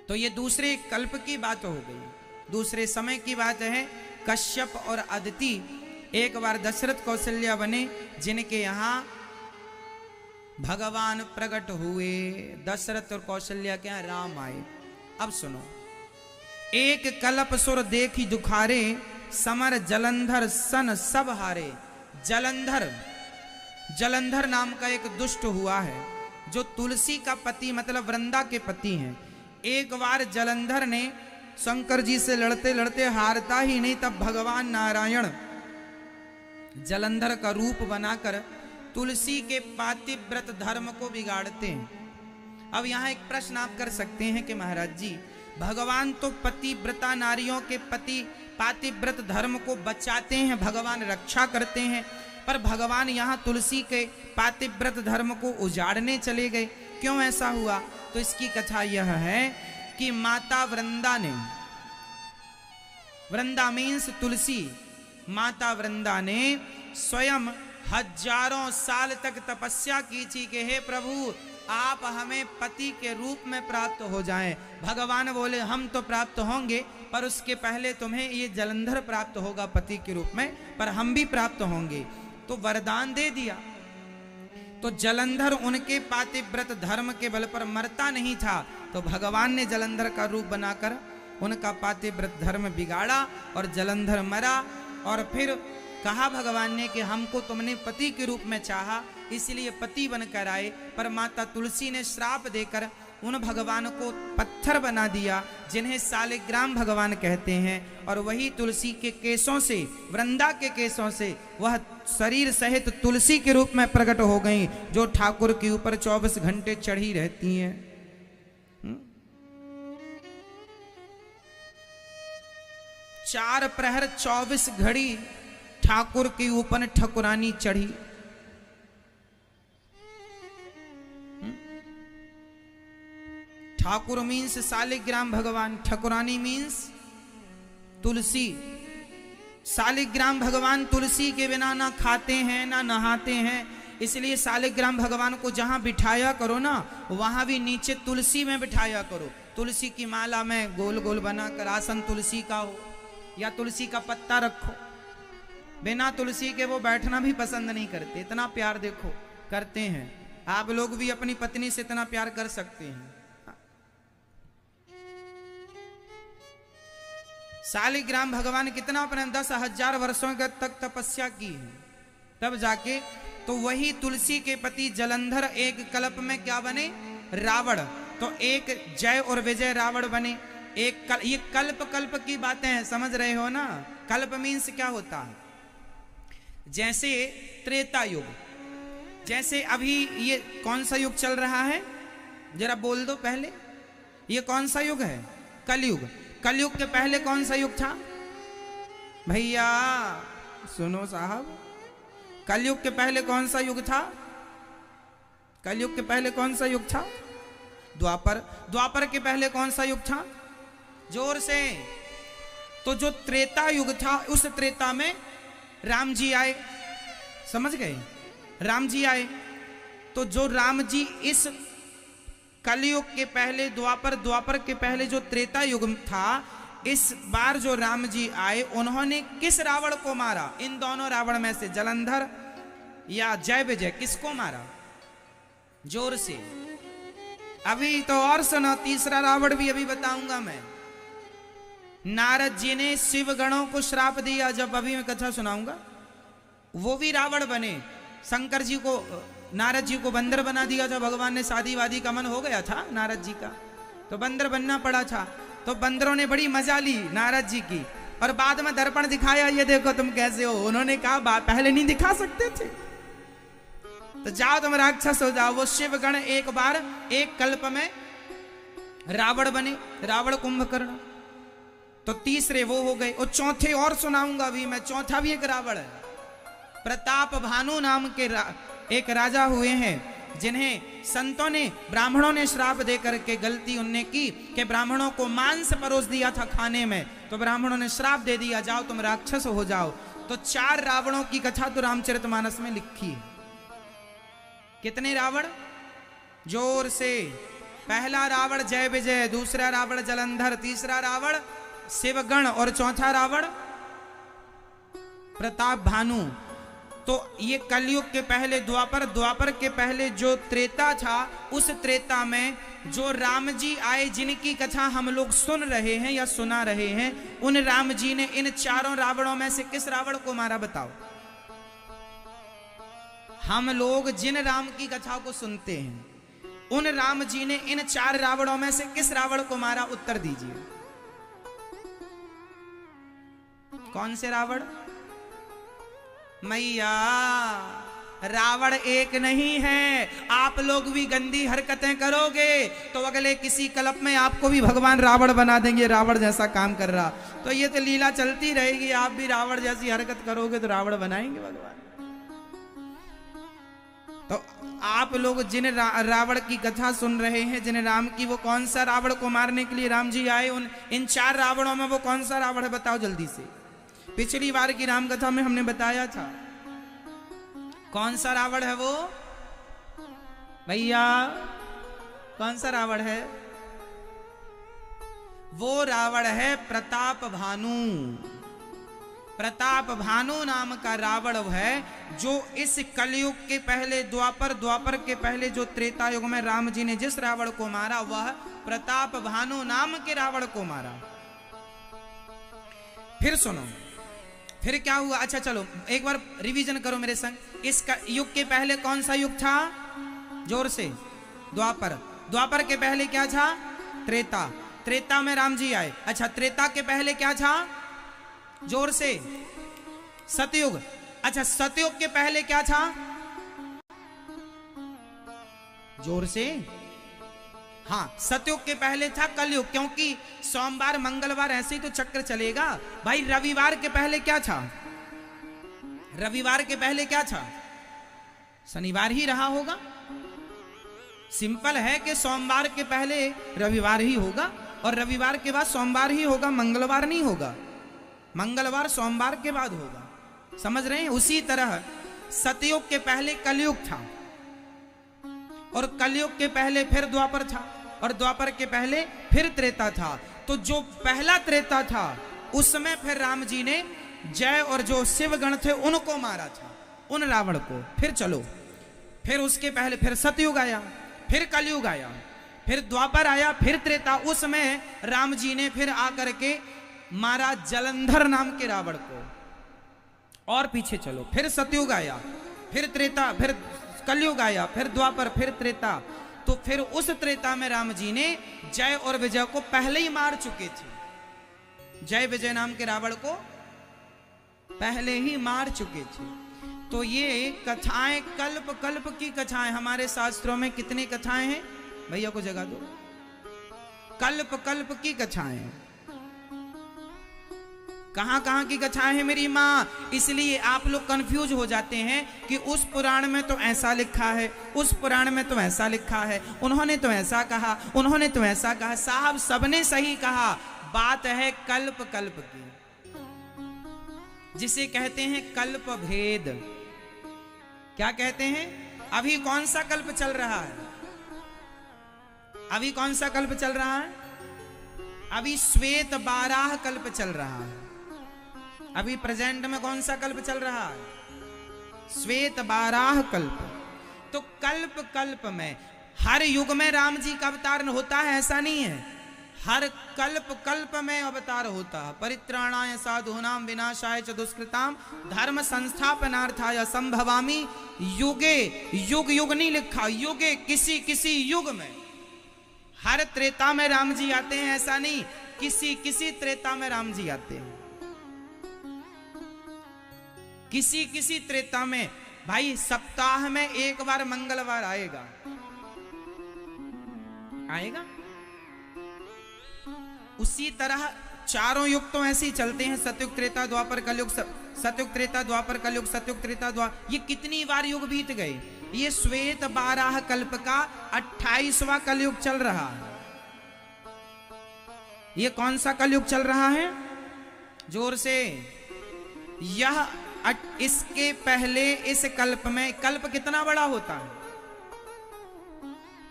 तो ये दूसरे कल्प की बात हो गई, दूसरे समय की बात है। कश्यप और अदिति एक बार दशरथ कौशल्या बने, जिनके यहां भगवान प्रकट हुए। दशरथ और कौशल्या के यहां राम आए। अब सुनो, एक कल्प सुर देखी दुखारे, समर जलंधर सन सब हारे। जलंधर नाम का एक दुष्ट हुआ है, जो तुलसी का पति मतलब वृंदा के पति हैं। एक बार जलंधर ने शंकर जी से लड़ते लड़ते हारता ही नहीं, तब भगवान नारायण जलंधर का रूप बनाकर तुलसी के पातिव्रत धर्म को बिगाड़ते हैं। अब यहां एक प्रश्न आप कर सकते हैं कि महाराज जी, भगवान तो पतिव्रता नारियों के पति पातिव्रत धर्म को बचाते हैं, भगवान रक्षा करते हैं, पर भगवान यहां तुलसी के पातिव्रत धर्म को उजाड़ने चले गए, क्यों ऐसा हुआ? तो इसकी कथा यह है कि माता वृंदा ने, वृंदा मीन्स तुलसी, माता वृंदा ने स्वयं हजारों साल तक तपस्या की थी कि हे प्रभु आप हमें पति के रूप में प्राप्त हो जाएं। भगवान बोले हम तो प्राप्त होंगे, पर उसके पहले तुम्हें ये जलंधर प्राप्त होगा पति के रूप में, पर हम भी प्राप्त होंगे। तो वरदान दे दिया। तो जलंधर उनके पातिव्रत धर्म के बल पर मरता नहीं था, तो भगवान ने जलंधर का रूप बनाकर उनका पातिव्रत धर्म बिगाड़ा और जलंधर मरा। और फिर कहा भगवान ने कि हमको तुमने पति के रूप में चाहा, इसलिए पति बनकर आए, पर माता तुलसी ने श्राप देकर उन भगवान को पत्थर बना दिया, जिन्हें सालिग्राम भगवान कहते हैं। और वही तुलसी के केसों से, वृंदा के केसों से वह शरीर सहित तुलसी के रूप में प्रकट हो गई, जो ठाकुर के ऊपर 24 घंटे चढ़ी रहती हैं। 4 प्रहर 24 घड़ी ठाकुर के ऊपर ठकुरानी चढ़ी। ठाकुर मीन्स सालिग्राम भगवान, ठकुरानी मीन्स तुलसी। सालिग्राम भगवान तुलसी के बिना ना खाते हैं ना नहाते हैं, इसलिए सालिग्राम भगवान को जहां बिठाया करो ना, वहां भी नीचे तुलसी में बिठाया करो। तुलसी की माला में गोल गोल बनाकर आसन तुलसी का हो, या तुलसी का पत्ता रखो। बिना तुलसी के वो बैठना भी पसंद नहीं करते, इतना प्यार देखो करते हैं। आप लोग भी अपनी पत्नी से इतना प्यार कर सकते हैं। सालिग्राम भगवान कितना अपने 10,000 वर्षों तक तपस्या की है, तब जाके तो वही तुलसी के पति जलंधर एक कल्प में क्या बने? रावण। तो एक जय और विजय रावण बने। ये कल्प कल्प की बातें हैं, समझ रहे हो ना। कल्प मीन्स क्या होता है, जैसे त्रेता युग, जैसे अभी ये कौन सा युग चल रहा है, जरा बोल दो पहले, ये कौन सा युग है? कलयुग। कलयुग के पहले कौन सा युग था भैया? सुनो साहब, कलयुग के पहले कौन सा युग था? कलयुग के पहले कौन सा युग था? द्वापर। द्वापर के पहले कौन सा युग था? जोर से। तो जो त्रेता युग था, उस त्रेता में राम जी आए, समझ गए? राम जी आए। तो जो राम जी इस कलयुग के पहले द्वापर, द्वापर के पहले जो त्रेता युग था, इस बार जो राम जी आए, उन्होंने किस रावण को मारा? इन दोनों रावण में से जलंधर या जय विजय, किसको मारा? जोर से। अभी तो और सुनो, तीसरा रावण भी अभी बताऊंगा मैं। नारद जी ने शिव गणों को श्राप दिया, जब अभी मैं कथा सुनाऊंगा, वो भी रावण बने। शंकर जी को, नारद जी को बंदर बना दिया था भगवान ने। शादी वादी का मन हो गया था नारद जी का, तो बंदर बनना पड़ा था। तो बंदरों ने बड़ी मजा ली नारद जी की, और बाद में दर्पण दिखाया, ये देखो तुम कैसे हो। उन्होंने कहा बात पहले नहीं दिखा सकते थे, तो जाओ तुम राक्षस हो जाओ। वो शिवगण एक बार एक कल्प में रावण बने, रावण कुंभकर्ण। तो तीसरे वो हो गए, और चौथे और सुनाऊंगा अभी मैं। चौथा भी एक रावण है। प्रताप भानु नाम के एक राजा हुए हैं, जिन्हें संतों ने, ब्राह्मणों ने श्राप दे करके गलती उनने की कि ब्राह्मणों को मांस परोस दिया था खाने में, तो ब्राह्मणों ने श्राप दे दिया, जाओ तुम राक्षस हो जाओ। तो 4 रावणों की कथा तो रामचरितमानस में लिखी है। कितने रावण? जोर से। पहला रावण जय विजय, दूसरा रावण जलंधर, तीसरा रावण शिवगण, और चौथा रावण प्रताप भानु। तो ये कलयुग के पहले द्वापर, द्वापर के पहले जो त्रेता था, उस त्रेता में जो राम जी आए, जिनकी कथा हम लोग सुन रहे हैं या सुना रहे हैं, उन राम जी ने इन 4 रावणों में से किस रावण को मारा बताओ? हम लोग जिन राम की कथा को सुनते हैं, उन राम जी ने इन 4 रावणों में से किस रावण को मारा? उत्तर दीजिए। कौन से रावण? मैया, रावण एक नहीं है। आप लोग भी गंदी हरकतें करोगे तो अगले किसी कल्प में आपको भी भगवान रावण बना देंगे, रावण जैसा काम कर रहा। तो ये तो लीला चलती रहेगी, आप भी रावण जैसी हरकत करोगे तो रावण बनाएंगे भगवान। तो आप लोग जिन रावण की कथा सुन रहे हैं, जिन राम की, वो कौन सा रावण को मारने के लिए राम जी आए? इन 4 रावणों में वो कौन सा रावण है बताओ जल्दी से। पिछली बार की राम कथा में हमने बताया था, कौन सा रावण है वो भैया? कौन सा रावण है? वो रावण है प्रताप भानु। प्रताप भानु नाम का रावण है, जो इस कलयुग के पहले द्वापर, द्वापर के पहले जो त्रेता युग में राम जी ने जिस रावण को मारा, वह प्रताप भानु नाम के रावण को मारा। फिर सुनो, फिर क्या हुआ? अच्छा चलो एक बार रिवीजन करो मेरे संग। इस युग के पहले कौन सा युग था? जोर से। द्वापर। द्वापर के पहले क्या था? त्रेता। त्रेता में राम जी आए। अच्छा, त्रेता के पहले क्या था? जोर से। सतयुग। अच्छा, सतयुग के पहले क्या था? जोर से। हाँ, सतयुग के पहले था कलयुग, क्योंकि सोमवार मंगलवार ऐसे ही तो चक्र चलेगा भाई। रविवार के पहले क्या था? रविवार के पहले क्या था? शनिवार ही रहा होगा। सिंपल है कि सोमवार के पहले रविवार ही होगा, और रविवार के बाद सोमवार ही होगा, मंगलवार नहीं होगा। मंगलवार सोमवार के बाद होगा, समझ रहे हैं? उसी तरह सतयुग के पहले कलयुग था, और कलयुग के पहले फिर द्वापर था, और द्वापर के पहले फिर त्रेता था। तो जो पहला त्रेता था, उसमें फिर राम जी ने जय और जो शिवगण थे उनको मारा था, उन रावण को। फिर चलो, फिर उसके पहले फिर सतयुग आया, फिर कलयुग आया, फिर द्वापर आया, फिर त्रेता। उसमें राम जी ने फिर आकर के मारा जलंधर नाम के रावण को। और पीछे चलो, फिर सतयुग आया, फिर त्रेता, फिर कलयुग आया, फिर द्वापर, फिर त्रेता। तो फिर उस त्रेता में राम जी ने जय और विजय को पहले ही मार चुके थे। जय विजय नाम के रावण को पहले ही मार चुके थे। तो ये कथाएं कल्प कल्प की कथाएं, हमारे शास्त्रों में कितनी कथाएं हैं भैया को जगा दो, कल्प कल्प की कथाएं, कहां कहां की कथाएं हैं मेरी मां। इसलिए आप लोग कंफ्यूज हो जाते हैं कि उस पुराण में तो ऐसा लिखा है, उस पुराण में तो ऐसा लिखा है, उन्होंने तो ऐसा कहा, उन्होंने तो ऐसा कहा। साहब सबने सही कहा, बात है कल्प कल्प की, जिसे कहते हैं कल्प भेद। क्या कहते हैं? अभी कौन सा कल्प चल रहा है? अभी कौन सा कल्प चल रहा है? अभी श्वेत बाराह कल्प चल रहा है। अभी प्रेजेंट में कौन सा कल्प चल रहा है? श्वेत बाराह कल्प। तो कल्प कल्प में हर युग में राम जी का अवतार होता है ऐसा नहीं है, हर कल्प कल्प में अवतार होता है। परित्राणाय साधूनां विनाशाय च दुष्कृतां धर्म संस्थापनार्थाय संभवामि युगे। युग युग नहीं लिखा, युगे किसी किसी युग में। हर त्रेता में राम जी आते हैं ऐसा नहीं, किसी किसी त्रेता में राम जी आते हैं, किसी किसी त्रेता में। भाई सप्ताह में एक बार मंगलवार आएगा, आएगा। उसी तरह चारों युग तो ऐसे ही चलते हैं, सतयुग त्रेता द्वापर कलयुग, सतयुग त्रेता द्वापर कलयुग, सतयुग त्रेता द्वापर। ये कितनी बार युग बीत गए। ये श्वेत बाराह कल्प का 28वां कलयुग चल रहा है। ये कौन सा कलयुग चल रहा है? जोर से। यह इसके पहले इस कल्प में, कल्प कितना बड़ा होता है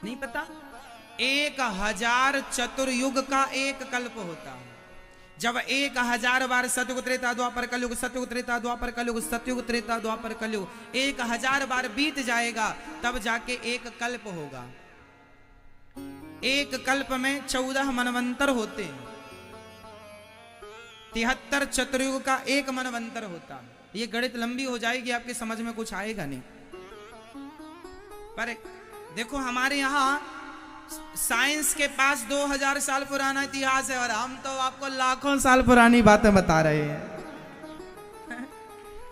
नहीं पता? 1000 चतुर्युग का एक कल्प होता है। जब 1000 बार सतयुग त्रेता द्वापर कलयुग, सतयुग त्रेता द्वापर कलयुग, सतयुग त्रेता द्वापर कलयुग, 1000 बार बीत जाएगा, तब जाके एक कल्प होगा। एक कल्प में 14 मनवंतर होते हैं। 73 चतुर्युग का एक मनवंतर होता है। ये गणित लंबी हो जाएगी, आपके समझ में कुछ आएगा नहीं। पर देखो हमारे यहाँ साइंस के पास 2000 साल पुराना इतिहास है और हम तो आपको लाखों साल पुरानी बातें बता रहे हैं।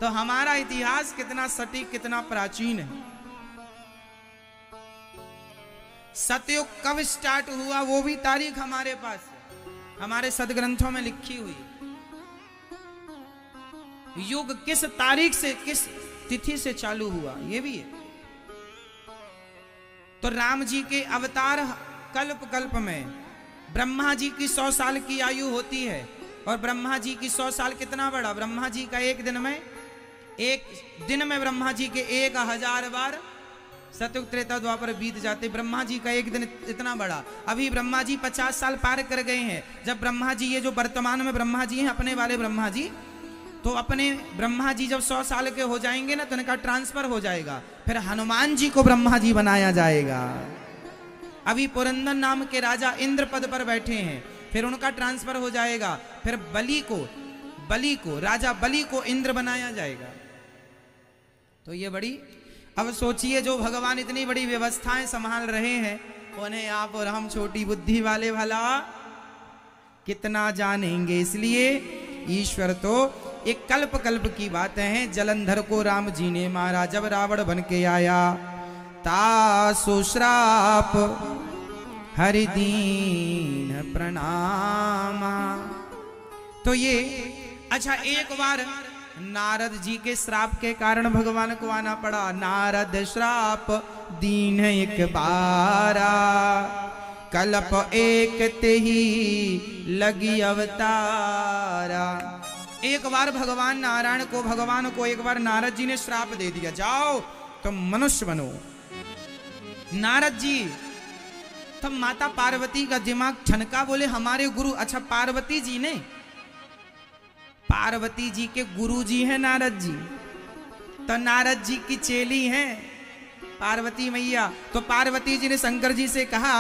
तो हमारा इतिहास कितना सटीक, कितना प्राचीन है। सतयुग कब स्टार्ट हुआ वो भी तारीख हमारे पास है, हमारे सदग्रंथों में लिखी हुई। युग किस तारीख से, किस तिथि से चालू हुआ ये भी है। तो राम जी के अवतार कल्प कल्प में ब्रह्मा जी की 100 साल की आयु होती है। और ब्रह्मा जी की 100 साल कितना बड़ा? ब्रह्मा जी का एक दिन में ब्रह्मा जी के 1000 बार सतयुग त्रेता द्वापर बीत जाते। ब्रह्मा जी का एक दिन इतना बड़ा। अभी ब्रह्मा जी 50 साल पार कर गए हैं। जब ब्रह्मा जी, ये जो वर्तमान में ब्रह्मा जी हैं, अपने वाले ब्रह्मा जी, तो अपने ब्रह्मा जी जब 100 साल के हो जाएंगे ना, तो इनका ट्रांसफर हो जाएगा। फिर हनुमान जी को ब्रह्मा जी बनाया जाएगा। अभी पुरंदर नाम के राजा इंद्र पद पर बैठे हैं, फिर उनका ट्रांसफर हो जाएगा। फिर राजा बलि को इंद्र बनाया जाएगा। तो ये बड़ी, अब सोचिए जो भगवान इतनी बड़ी व्यवस्थाएं संभाल रहे हैं, उन्हें आप और हम छोटी बुद्धि वाले भला कितना जानेंगे। इसलिए ईश्वर तो एक कल्प कल्प की बातें हैं। जलंधर को राम जी ने मारा, जब रावण बन के आया, तासु श्राप हरिदीन प्रणामा। तो ये अच्छा, एक बार नारद जी के श्राप के कारण भगवान को आना पड़ा। नारद श्राप दीन एक बारा, कल्प एक ते ही लगी अवतारा। एक बार भगवान को एक बार नारद जी ने श्राप दे दिया, जाओ तुम मनुष्य बनो। नारद जी, तब माता पार्वती का दिमाग ठनका, बोले हमारे गुरु, अच्छा पार्वती जी ने, पार्वती जी के गुरु जी हैं नारद जी, तो नारद जी की चेली हैं पार्वती मैया। तो पार्वती जी ने शंकर जी से कहा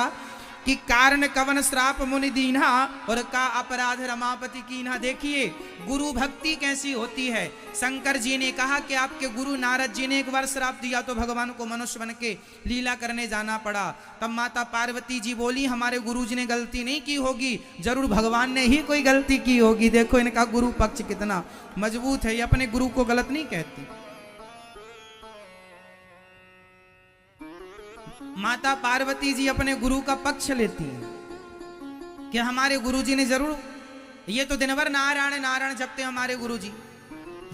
कि कारण कवन श्राप मुनि दीन्हा और का अपराध रमापति कीन्हा। देखिए गुरु भक्ति कैसी होती है। शंकर जी ने कहा कि आपके गुरु नारद जी ने एक बार श्राप दिया तो भगवान को मनुष्य बन के लीला करने जाना पड़ा। तब माता पार्वती जी बोली हमारे गुरु जी ने गलती नहीं की होगी, जरूर भगवान ने ही कोई गलती की होगी। देखो इनका गुरु पक्ष कितना मजबूत है, ये अपने गुरु को गलत नहीं कहती। माता पार्वती जी अपने गुरु का पक्ष लेती हैं कि हमारे गुरुजी ने जरूर, ये तो दिन भर नारायण नारायण जपते हमारे गुरुजी,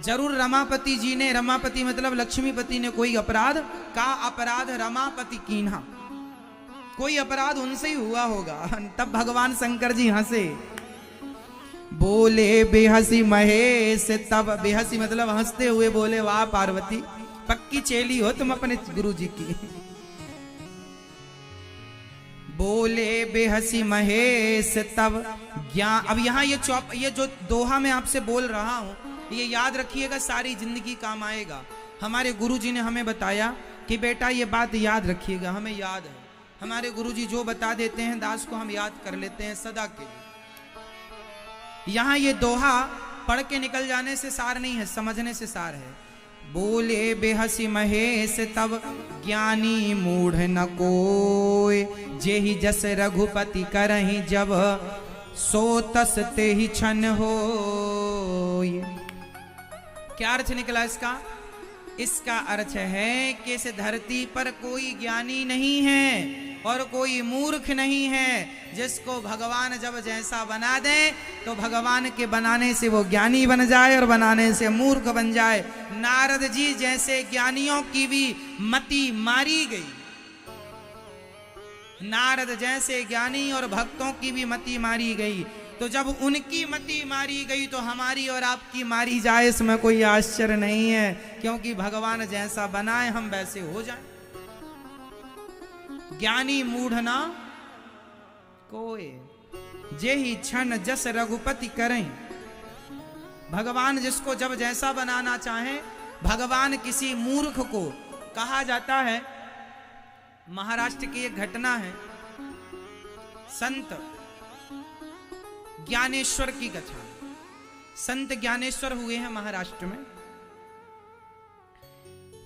जरूर रमापति जी ने, रमापति मतलब लक्ष्मीपति ने कोई अपराध का अपराध रमापति कीन्हा, कोई अपराध उनसे ही हुआ होगा। तब भगवान शंकर जी हंसे, बोले बेहसी महेश, तब बेहसी मतलब हंसते हुए बोले वाह पार्वती पक्की चेली हो तुम अपने गुरुजी की। बोले बेहसी महेश तब ज्ञान। अब यहाँ ये जो दोहा मैं आपसे बोल रहा हूँ ये याद रखिएगा, सारी जिंदगी काम आएगा। हमारे गुरुजी ने हमें बताया कि बेटा ये बात याद रखिएगा, हमें याद है। हमारे गुरुजी जो बता देते हैं दास को हम याद कर लेते हैं सदा के लिए। यहाँ ये दोहा पढ़ के निकल जाने से सार नहीं है, समझने से सार है। बोले बेहसी महेश तब ज्ञानी मूढ़ न कोय, जेहि जस रघुपति करहि जब सो तस ते ही छन होय। क्या अर्थ निकला इसका? इसका अर्थ है कि इस धरती पर कोई ज्ञानी नहीं है और कोई मूर्ख नहीं है। जिसको भगवान जब जैसा बना दे तो भगवान के बनाने से वो ज्ञानी बन जाए और बनाने से मूर्ख बन जाए। नारद जी जैसे ज्ञानियों की भी मति मारी गई, नारद जैसे ज्ञानी और भक्तों की भी मति मारी गई। तो जब उनकी मति मारी गई तो हमारी और आपकी मारी जाए, इसमें कोई आश्चर्य नहीं है, क्योंकि भगवान जैसा बनाए हम वैसे हो जाए। ज्ञानी मूढ़ ना कोय, जेहि क्षण जस रघुपति करें। भगवान जिसको जब जैसा बनाना चाहे, भगवान किसी मूर्ख को कहा जाता है। महाराष्ट्र की एक घटना है, संत ज्ञानेश्वर की कथा। संत ज्ञानेश्वर हुए हैं महाराष्ट्र में।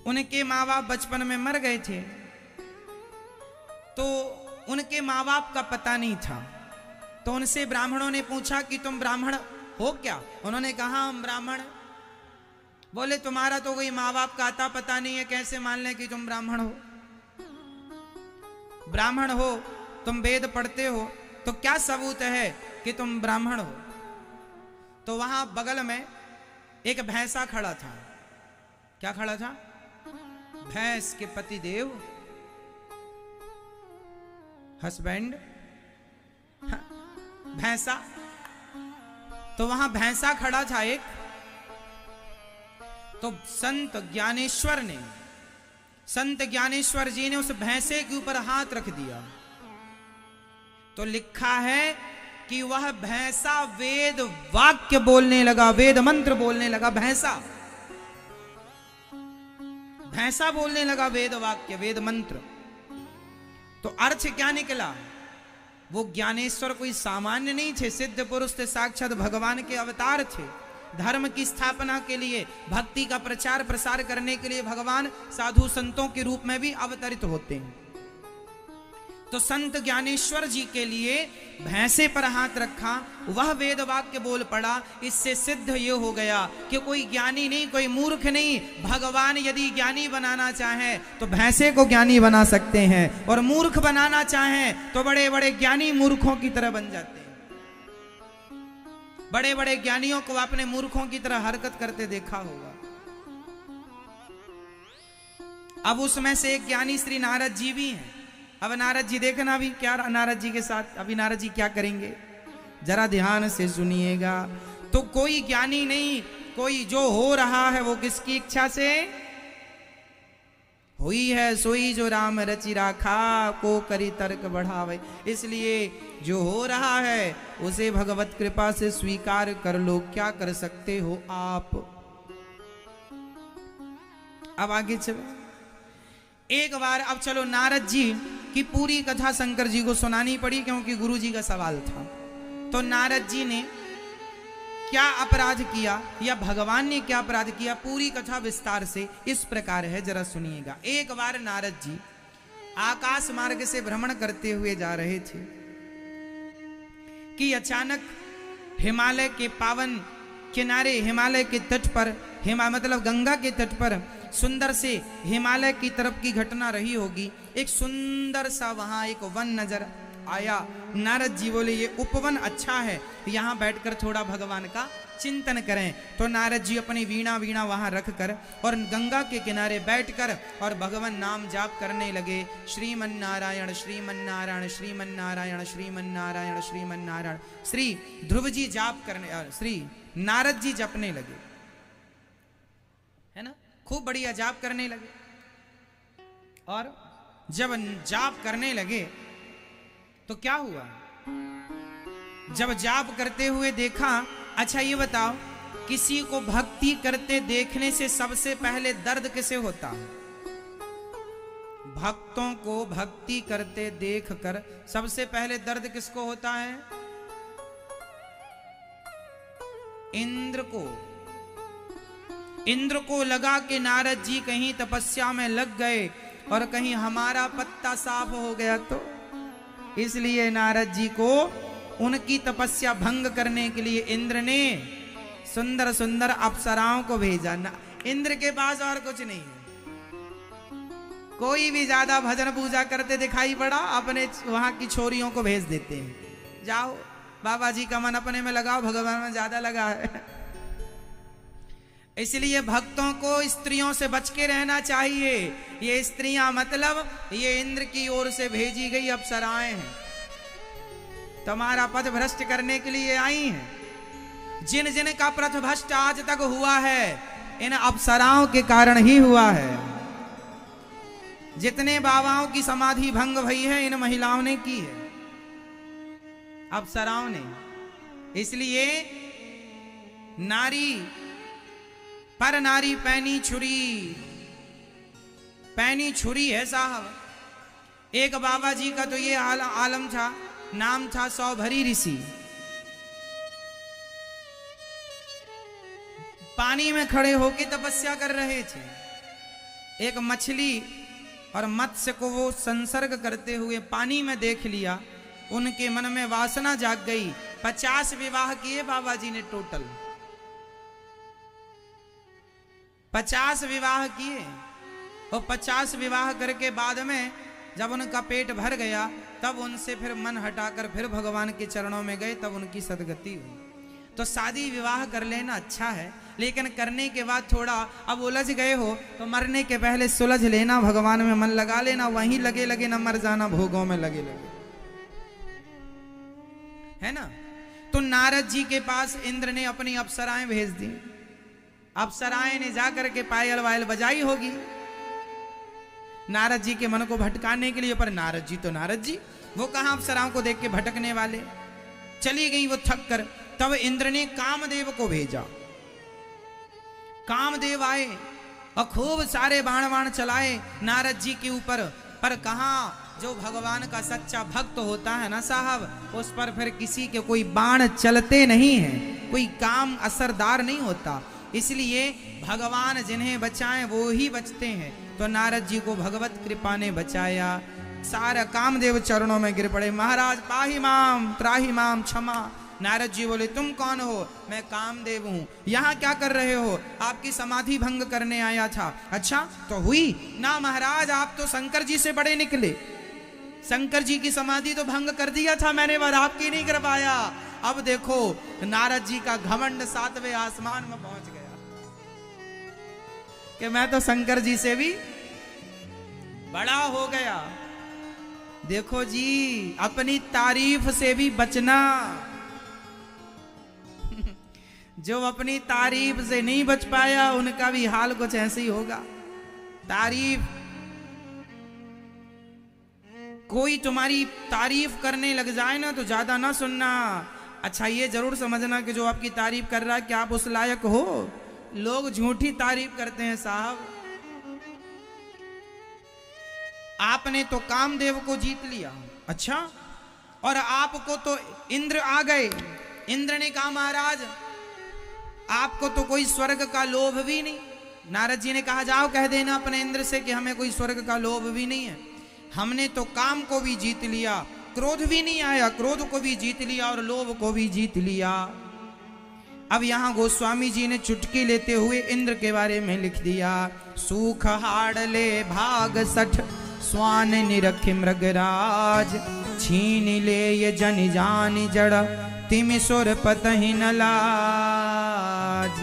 उनके माँ बाप बचपन में मर गए थे, तो उनके माँ बाप का पता नहीं था। तो उनसे ब्राह्मणों ने पूछा कि तुम ब्राह्मण हो क्या? उन्होंने कहा हम ब्राह्मण। बोले तुम्हारा तो कोई माँ बाप का आता पता नहीं है, कैसे मान लें कि तुम ब्राह्मण हो? ब्राह्मण हो, तुम वेद पढ़ते हो, तो क्या सबूत है कि तुम ब्राह्मण हो? तो वहां बगल में एक भैंसा खड़ा था। क्या खड़ा था? भैंस के पति देव, हस्बैंड, भैंसा। तो वहां भैंसा खड़ा था एक। तो संत ज्ञानेश्वर जी ने उस भैंसे के ऊपर हाथ रख दिया। तो लिखा है कि वह भैंसा वेद वाक्य बोलने लगा, वेद मंत्र बोलने लगा। भैंसा बोलने लगा वेद वाक्य, वेद मंत्र। तो अर्थ क्या निकला? वो ज्ञानेश्वर कोई सामान्य नहीं थे, सिद्ध पुरुष थे, साक्षात भगवान के अवतार थे। धर्म की स्थापना के लिए, भक्ति का प्रचार प्रसार करने के लिए भगवान साधु संतों के रूप में भी अवतरित होते हैं। तो संत ज्ञानेश्वर जी के लिए भैंसे पर हाथ रखा, वह वेद वाक्य बोल पड़ा। इससे सिद्ध ये हो गया कि कोई ज्ञानी नहीं, कोई मूर्ख नहीं। भगवान यदि ज्ञानी बनाना चाहे तो भैंसे को ज्ञानी बना सकते हैं, और मूर्ख बनाना चाहे तो बड़े बड़े ज्ञानी मूर्खों की तरह बन जाते हैं। बड़े बड़े ज्ञानियों को आपने मूर्खों की तरह हरकत करते देखा होगा। अब उसमें से एक ज्ञानी श्री नारद जी भी हैं। अब नारद जी देखना अभी क्या, नारद जी के साथ अभी नारद जी क्या करेंगे, जरा ध्यान से सुनिएगा। तो कोई ज्ञानी नहीं, कोई जो हो रहा है वो किसकी इच्छा से हुई है? सोई जो राम रचि राखा, को करी तर्क बढ़ावे। इसलिए जो हो रहा है उसे भगवत कृपा से स्वीकार कर लो। क्या कर सकते हो आप? अब आगे चलो। एक बार अब चलो नारद जी कि पूरी कथा शंकर जी को सुनानी पड़ी, क्योंकि गुरु जी का सवाल था। तो नारद जी ने क्या अपराध किया या भगवान ने क्या अपराध किया, पूरी कथा विस्तार से इस प्रकार है, जरा सुनिएगा। एक बार नारद जी आकाश मार्ग से भ्रमण करते हुए जा रहे थे कि अचानक हिमालय के पावन किनारे, हिमालय के तट पर, मतलब गंगा के तट पर सुंदर से हिमालय की तरफ की घटना रही होगी। एक सुंदर सा वहां एक वन नजर आया। नारद जी बोले ये उपवन अच्छा है, यहाँ बैठकर थोड़ा भगवान का चिंतन करें। तो नारद जी अपनी वीणा वहां रखकर और गंगा के किनारे बैठकर और भगवान नाम जाप करने लगे। श्रीमन्नारायण श्रीमन्नारायण श्रीमन्नारायण श्रीमन्नारायण श्रीमन्नारायण। श्री ध्रुव जी जाप करने, श्री नारद जी जपने लगे, है ना, खूब बढ़िया जाप करने लगे। और जब जाप करने लगे तो क्या हुआ, जब जाप करते हुए देखा, अच्छा ये बताओ, किसी को भक्ति करते देखने से सबसे पहले दर्द किसे होता है? भक्तों को भक्ति करते देखकर सबसे पहले दर्द किसको होता है? इंद्र को। इंद्र को लगा कि नारद जी कहीं तपस्या में लग गए और कहीं हमारा पत्ता साफ हो गया तो, इसलिए नारद जी को उनकी तपस्या भंग करने के लिए इंद्र ने सुंदर सुंदर अप्सराओं को भेजा। इंद्र के पास और कुछ नहीं है, कोई भी ज्यादा भजन पूजा करते दिखाई पड़ा, अपने वहां की छोरियों को भेज देते हैं, जाओ बाबा जी का मन अपने में लगाओ, भगवान में ज्यादा लगा है। इसलिए भक्तों को स्त्रियों से बच के रहना चाहिए। ये स्त्रियां मतलब ये इंद्र की ओर से भेजी गई अप्सराएं हैं, तुम्हारा पथ भ्रष्ट करने के लिए आई हैं। जिन जिन का पथ भ्रष्ट आज तक हुआ है, इन अप्सराओं के कारण ही हुआ है। जितने बाबाओं की समाधि भंग भई है, इन महिलाओं ने की है, अप्सराओं ने। इसलिए नारी पर नारी पैनी छुरी, पैनी छुरी है साहब। एक बाबा जी का तो ये आलम था, नाम था सौभरी ऋषि। पानी में खड़े होकर तपस्या कर रहे थे। एक मछली और मत्स्य को वो संसर्ग करते हुए पानी में देख लिया, उनके मन में वासना जाग गई। 50 विवाह किए बाबा जी ने, टोटल 50 विवाह किए। और 50 विवाह करके बाद में जब उनका पेट भर गया, तब उनसे फिर मन हटाकर फिर भगवान के चरणों में गए, तब उनकी सदगति हुई। तो शादी विवाह कर लेना अच्छा है, लेकिन करने के बाद थोड़ा अब उलझ गए हो तो मरने के पहले सुलझ लेना, भगवान में मन लगा लेना, वहीं लगे लगे न मर जाना, भोगों में लगे लगे, है ना। तो नारद जी के पास इंद्र ने अपनी अप्सराएं भेज दी। अप्सराएं ने जाकर के पायल वायल बजाई होगी नारद जी के मन को भटकाने के लिए, पर नारद जी तो नारद जी, वो कहां अप्सराओं को देख के भटकने वाले। चली गई वो थक कर। तब इंद्र ने कामदेव को भेजा। कामदेव आए और खूब सारे बाण बाण चलाए नारद जी के ऊपर। पर कहां, जो भगवान का सच्चा भक्त होता है ना साहब, उस पर फिर किसी के कोई बाण चलते नहीं हैं, कोई काम असरदार नहीं होता। इसलिए भगवान जिन्हें बचाएं वो ही बचते हैं। तो नारद जी को भगवत कृपा ने बचाया। सारा कामदेव चरणों में गिर पड़े, महाराज पाहि माम त्राहि माम क्षमा। नारद जी बोले तुम कौन हो? मैं कामदेव हूं। यहाँ क्या कर रहे हो? आपकी समाधि भंग करने आया था। अच्छा तो हुई ना महाराज, आप तो शंकर जी से बड़े निकले। शंकर जी की समाधि तो भंग कर दिया था मैंने, पर आपकी नहीं कर पाया। अब देखो नारद जी का घमंड 7वें आसमान में पहुंच गया कि मैं तो शंकर जी से भी बड़ा हो गया। देखो जी, अपनी तारीफ से भी बचना। जो अपनी तारीफ से नहीं बच पाया, उनका भी हाल कुछ ऐसे ही होगा। तारीफ, कोई तुम्हारी तारीफ करने लग जाए ना तो ज्यादा ना सुनना। अच्छा ये जरूर समझना कि जो आपकी तारीफ कर रहा है, क्या आप उस लायक हो? लोग झूठी तारीफ करते हैं साहब। आपने तो कामदेव को जीत लिया, अच्छा, और आपको तो इंद्र आ गए। इंद्र ने कहा महाराज आपको तो कोई स्वर्ग का लोभ भी नहीं। नारद जी ने कहा जाओ कह देना अपने इंद्र से कि हमें कोई स्वर्ग का लोभ भी नहीं है। हमने तो काम को भी जीत लिया, क्रोध भी नहीं आया, क्रोध को भी जीत लिया और लोभ को भी जीत लिया। अब यहां गोस्वामी जी ने चुटकी लेते हुए इंद्र के बारे में लिख दिया। सूख हाड़ले भाग सठ स्वान निरख मृगराज, छीन ले ये जन जान जड़ तिम सुर पतहि न लाज।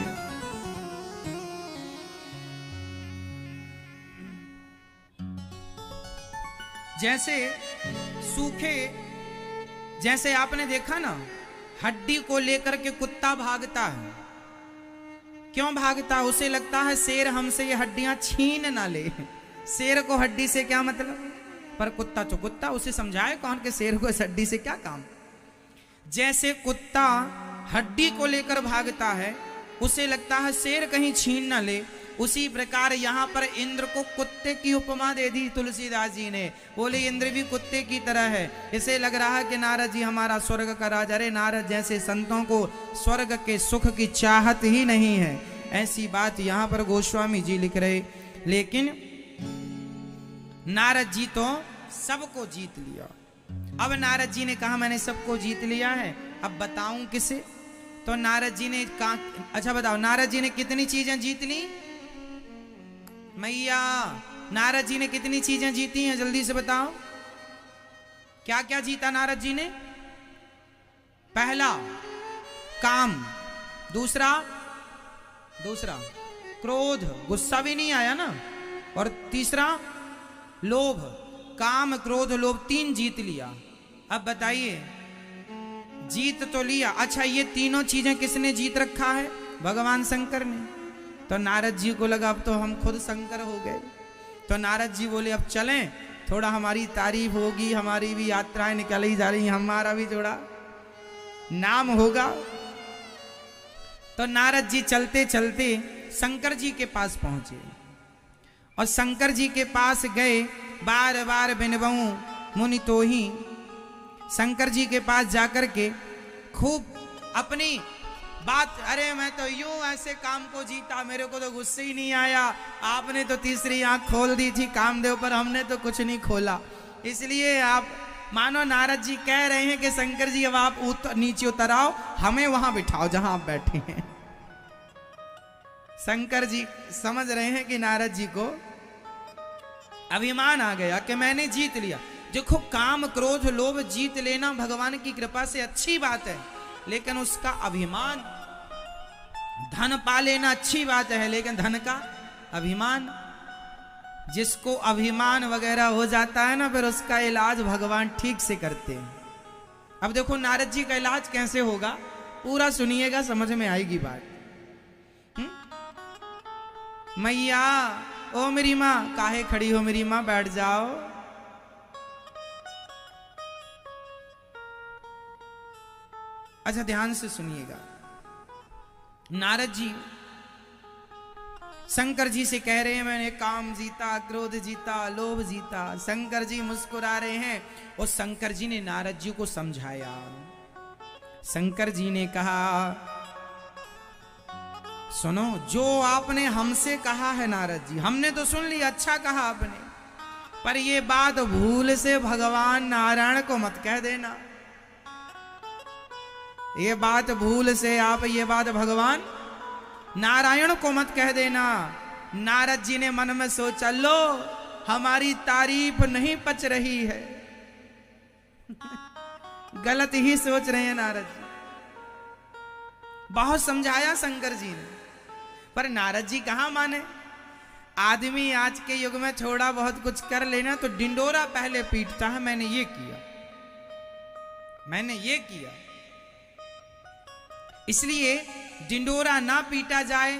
जैसे सूखे, जैसे आपने देखा ना हड्डी को लेकर के कुत्ता भागता है, क्यों भागता है? उसे लगता है शेर हमसे ये हड्डियां छीन ना ले। शेर को हड्डी से क्या मतलब, पर कुत्ता तो कुत्ता, उसे समझाए कौन के शेर को इस हड्डी से क्या काम। जैसे कुत्ता हड्डी को लेकर भागता है, उसे लगता है शेर कहीं छीन ना ले, उसी प्रकार यहां पर इंद्र को कुत्ते की उपमा दे दी तुलसीदास जी ने। बोले इंद्र भी कुत्ते की तरह है। इसे लग रहा है कि नारद जी हमारा स्वर्ग का राजा। अरे नारद जैसे संतों को स्वर्ग के सुख की चाहत ही नहीं है, ऐसी बात यहां पर गोस्वामी जी लिख रहे। लेकिन नारद जी तो सबको जीत लिया। अब नारद जी ने कहा मैंने सबको जीत लिया है, अब बताऊं किसे? तो नारद जी ने कहा अच्छा बताओ नारद जी ने कितनी चीजें जीत ली? मैया नारद जी ने कितनी चीजें जीती हैं जल्दी से बताओ। क्या क्या जीता नारद जी ने? पहला काम, दूसरा क्रोध, गुस्सा भी नहीं आया ना, और तीसरा लोभ। काम क्रोध लोभ तीन जीत लिया। अब बताइए जीत तो लिया, अच्छा ये तीनों चीजें किसने जीत रखा है? भगवान शंकर ने। तो नारद जी को लगा अब तो हम खुद शंकर हो गए। तो नारद जी बोले अब चलें, थोड़ा हमारी तारीफ होगी, हमारी भी यात्राएं निकल ही जा रही, हमारा भी थोड़ा नाम होगा। तो नारद जी चलते चलते शंकर जी के पास पहुंचे और शंकर जी के पास गए। बार बार बिनबहू मुनि तो ही शंकर जी के पास जाकर के खूब अपनी बात, अरे मैं तो यूं ऐसे काम को जीता, मेरे को तो गुस्से ही नहीं आया, आपने तो तीसरी आंख खोल दी थी कामदेव पर, हमने तो कुछ नहीं खोला। इसलिए आप मानो नारद जी कह रहे हैं कि शंकर जी अब आप नीचे उतर आओ, हमें वहां बिठाओ जहां आप बैठे हैं। शंकर जी समझ रहे हैं कि नारद जी को अभिमान आ गया कि मैंने जीत लिया। देखो काम क्रोध लोभ जीत लेना भगवान की कृपा से अच्छी बात है, लेकिन उसका अभिमान, धन पा लेना अच्छी बात है, लेकिन धन का अभिमान, जिसको अभिमान वगैरह हो जाता है ना, फिर उसका इलाज भगवान ठीक से करते हैं। अब देखो नारद जी का इलाज कैसे होगा, पूरा सुनिएगा, समझ में आएगी बात। मैया ओ मेरी माँ, काहे खड़ी हो मेरी माँ, बैठ जाओ। अच्छा ध्यान से सुनिएगा। नारद जी शंकर जी से कह रहे हैं मैंने काम जीता, क्रोध जीता, लोभ जीता। शंकर जी मुस्कुरा रहे हैं और शंकर जी ने नारद जी को समझाया। शंकर जी ने कहा सुनो, जो आपने हमसे कहा है नारद जी, हमने तो सुन लिया, अच्छा कहा आपने, पर ये बात भूल से भगवान नारायण को मत कह देना। ये बात भूल से आप ये बात भगवान नारायण को मत कह देना। नारद जी ने मन में सोचा, लो हमारी तारीफ नहीं पच रही है। गलत ही सोच रहे हैं नारद जी। बहुत समझाया शंकर जी ने, पर नारद जी कहां माने। आदमी आज के युग में थोड़ा बहुत कुछ कर लेना तो डिंडोरा पहले पीटता है, मैंने ये किया, मैंने ये किया। इसलिए डिंडोरा ना पीटा जाए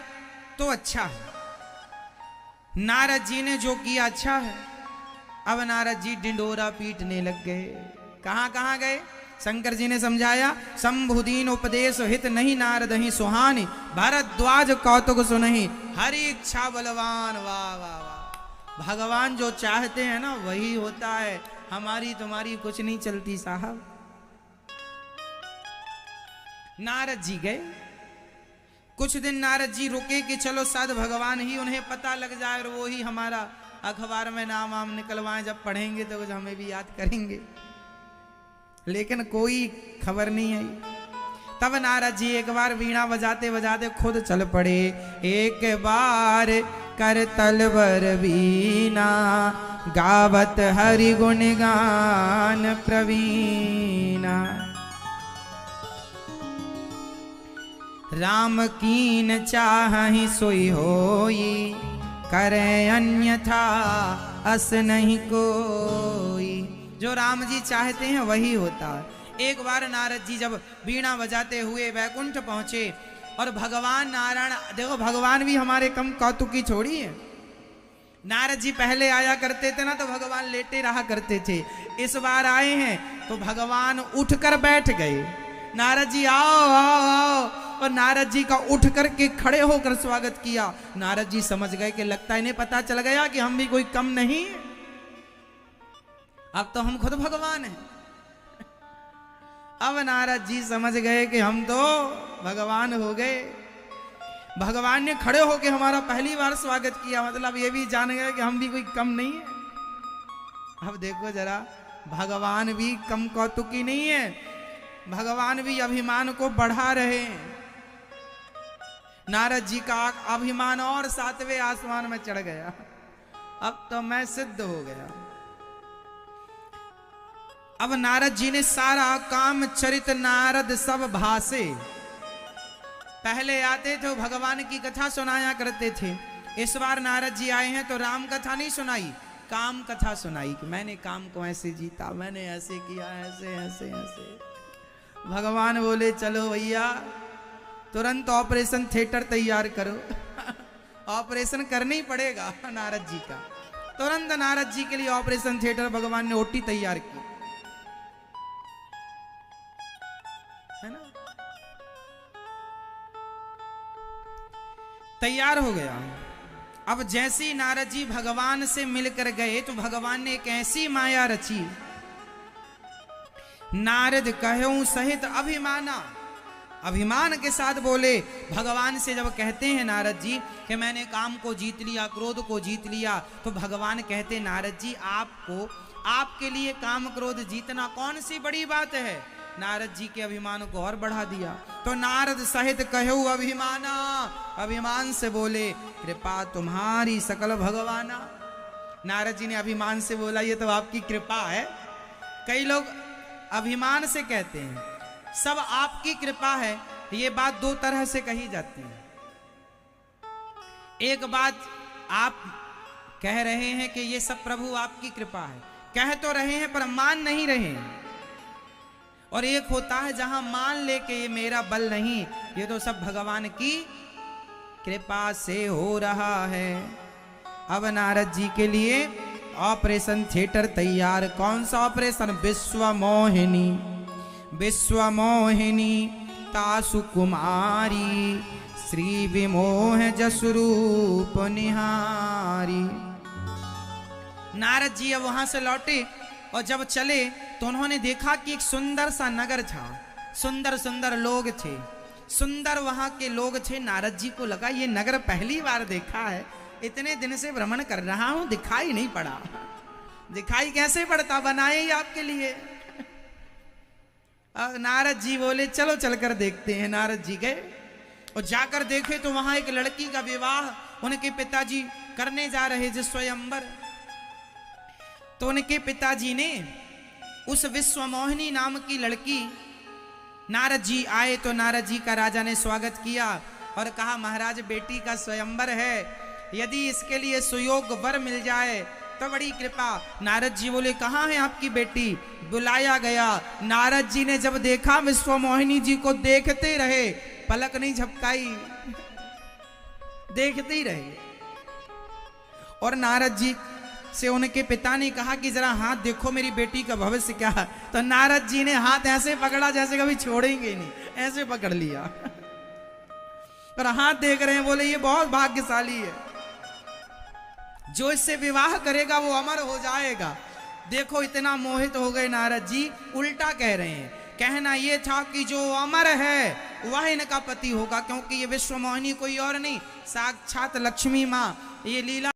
तो अच्छा है। नारद जी ने जो किया अच्छा है। अब नारद जी डिंडोरा पीटने लग गए। कहां कहां गए? शंकर जी ने समझाया, शंभुदीन उपदेश हित नहीं नारद ही सुहानी, भरद्वाज कौतुक सुनहि हरि इच्छा बलवान। वाह वाह वाह, भगवान जो चाहते हैं ना वही होता है, हमारी तुम्हारी कुछ नहीं चलती साहब। नारद जी गए, कुछ दिन नारद जी रुके कि चलो शायद भगवान ही उन्हें पता लग जाए और वो ही हमारा अखबार में नाम वाम निकलवाएं, जब पढ़ेंगे तो हमें भी याद करेंगे। लेकिन कोई खबर नहीं आई। तब नारद जी एक बार वीणा बजाते बजाते खुद चल पड़े। एक बार कर तलवर वीणा गावत हरि गुण गान प्रवीणा। राम कीन चाहि सोई होई करे अन्यथा अस नहीं कोई। जो राम जी चाहते हैं वही होता है। एक बार नारद जी जब वीणा बजाते हुए वैकुंठ पहुंचे और भगवान नारायण, देखो भगवान भी हमारे कम कौतुकी छोड़ी है। नारद जी पहले आया करते थे ना तो भगवान लेटे रहा करते थे, इस बार आए हैं तो भगवान उठकर बैठ गए। नारद जी आओ आओ आओ, और नारद जी का उठ करके खड़े होकर स्वागत किया। नारद जी समझ गए कि लगता है इन्हें पता चल गया कि हम भी कोई कम नहीं, अब तो हम खुद भगवान हैं। अब नारद जी समझ गए कि हम तो भगवान हो गए। भगवान ने खड़े होकर हमारा पहली बार स्वागत किया, मतलब ये भी जान गए कि हम भी कोई कम नहीं है। अब देखो जरा, भगवान भी कम कौतुकी नहीं है, भगवान भी अभिमान को बढ़ा रहे हैं। नारद जी का अभिमान और 7वें आसमान में चढ़ गया, अब तो मैं सिद्ध हो गया। अब नारद जी ने सारा काम चरित नारद सब भाषे, पहले आते थे भगवान की कथा सुनाया करते थे। इस बार नारद जी आए हैं तो राम कथा नहीं सुनाई, काम कथा सुनाई कि मैंने काम को ऐसे जीता, मैंने ऐसे किया, ऐसे ऐसे ऐसे। भगवान बोले चलो भैया तुरंत ऑपरेशन थिएटर तैयार करो। ऑपरेशन करना ही पड़ेगा नारद जी का। तुरंत नारद जी के लिए ऑपरेशन थिएटर भगवान ने ओटी तैयार की, है ना, तैयार हो गया। अब जैसे ही नारद जी भगवान से मिलकर गए तो भगवान ने एक ऐसी माया रची, नारद कहूं सहित अभिमाना, अभिमान के साथ बोले। भगवान से जब कहते हैं नारद जी कि मैंने काम को जीत लिया, क्रोध को जीत लिया, तो भगवान कहते नारद जी आपको, आपके लिए काम क्रोध जीतना कौन सी बड़ी बात है। नारद जी के अभिमान को और बढ़ा दिया। तो नारद सहित कहूं अभिमाना, अभिमान से बोले कृपा तुम्हारी सकल भगवाना। नारद जी ने अभिमान से बोला ये तो आपकी कृपा है। कई लोग अभिमान से कहते हैं सब आपकी कृपा है, ये बात दो तरह से कही जाती है। एक बात आप कह रहे हैं कि ये सब प्रभु आपकी कृपा है, कह तो रहे हैं पर मान नहीं रहे हैं। और एक होता है जहां मान ले के ये मेरा बल नहीं, ये तो सब भगवान की कृपा से हो रहा है। अब नारद जी के लिए ऑपरेशन थिएटर तैयार। कौन सा ऑपरेशन? विश्व मोहिनी, विश्व मोहिनी तासु कुमारी, श्री विमोह जसरूप निहारी। नारद जी अब वहां से लौटे और जब चले तो उन्होंने देखा कि एक सुंदर सा नगर था, सुंदर सुंदर लोग थे, सुंदर वहां के लोग थे। नारद जी को लगा ये नगर पहली बार देखा है, इतने दिन से भ्रमण कर रहा हूं, दिखाई नहीं पड़ा। दिखाई कैसे पड़ता, बनाए ही आपके लिए। नारद जी बोले चलो चलकर देखते हैं। नारद जी गए और जाकर देखे तो वहां एक लड़की का विवाह उनके पिताजी करने जा रहे थे, स्वयंवर। तो उनके पिताजी ने उस विश्वमोहिनी नाम की लड़की, नारद जी आए तो नारद जी का राजा ने स्वागत किया और कहा महाराज बेटी का स्वयंवर है, यदि इसके लिए सुयोग वर मिल जाए तो बड़ी कृपा। नारद जी बोले कहाँ है आपकी बेटी? बुलाया गया। नारद जी ने जब देखा विश्वमोहिनी जी को देखते रहे, पलक नहीं झपकाई, देखते ही रहे। और नारद जी से उनके पिता ने कहा कि जरा हाथ देखो मेरी बेटी का भविष्य क्या है। तो नारद जी ने हाथ ऐसे पकड़ा जैसे कभी छोड़ेंगे नहीं, ऐसे पकड़ लिया और हाथ देख रहे हैं, बोले ये बहुत भाग्यशाली है, जो इससे विवाह करेगा वो अमर हो जाएगा। देखो इतना मोहित हो गए नारद जी, उल्टा कह रहे हैं। कहना ये था कि जो अमर है वह इनका पति होगा, क्योंकि ये विश्व मोहिनी कोई और नहीं, साक्षात लक्ष्मी माँ। ये लीला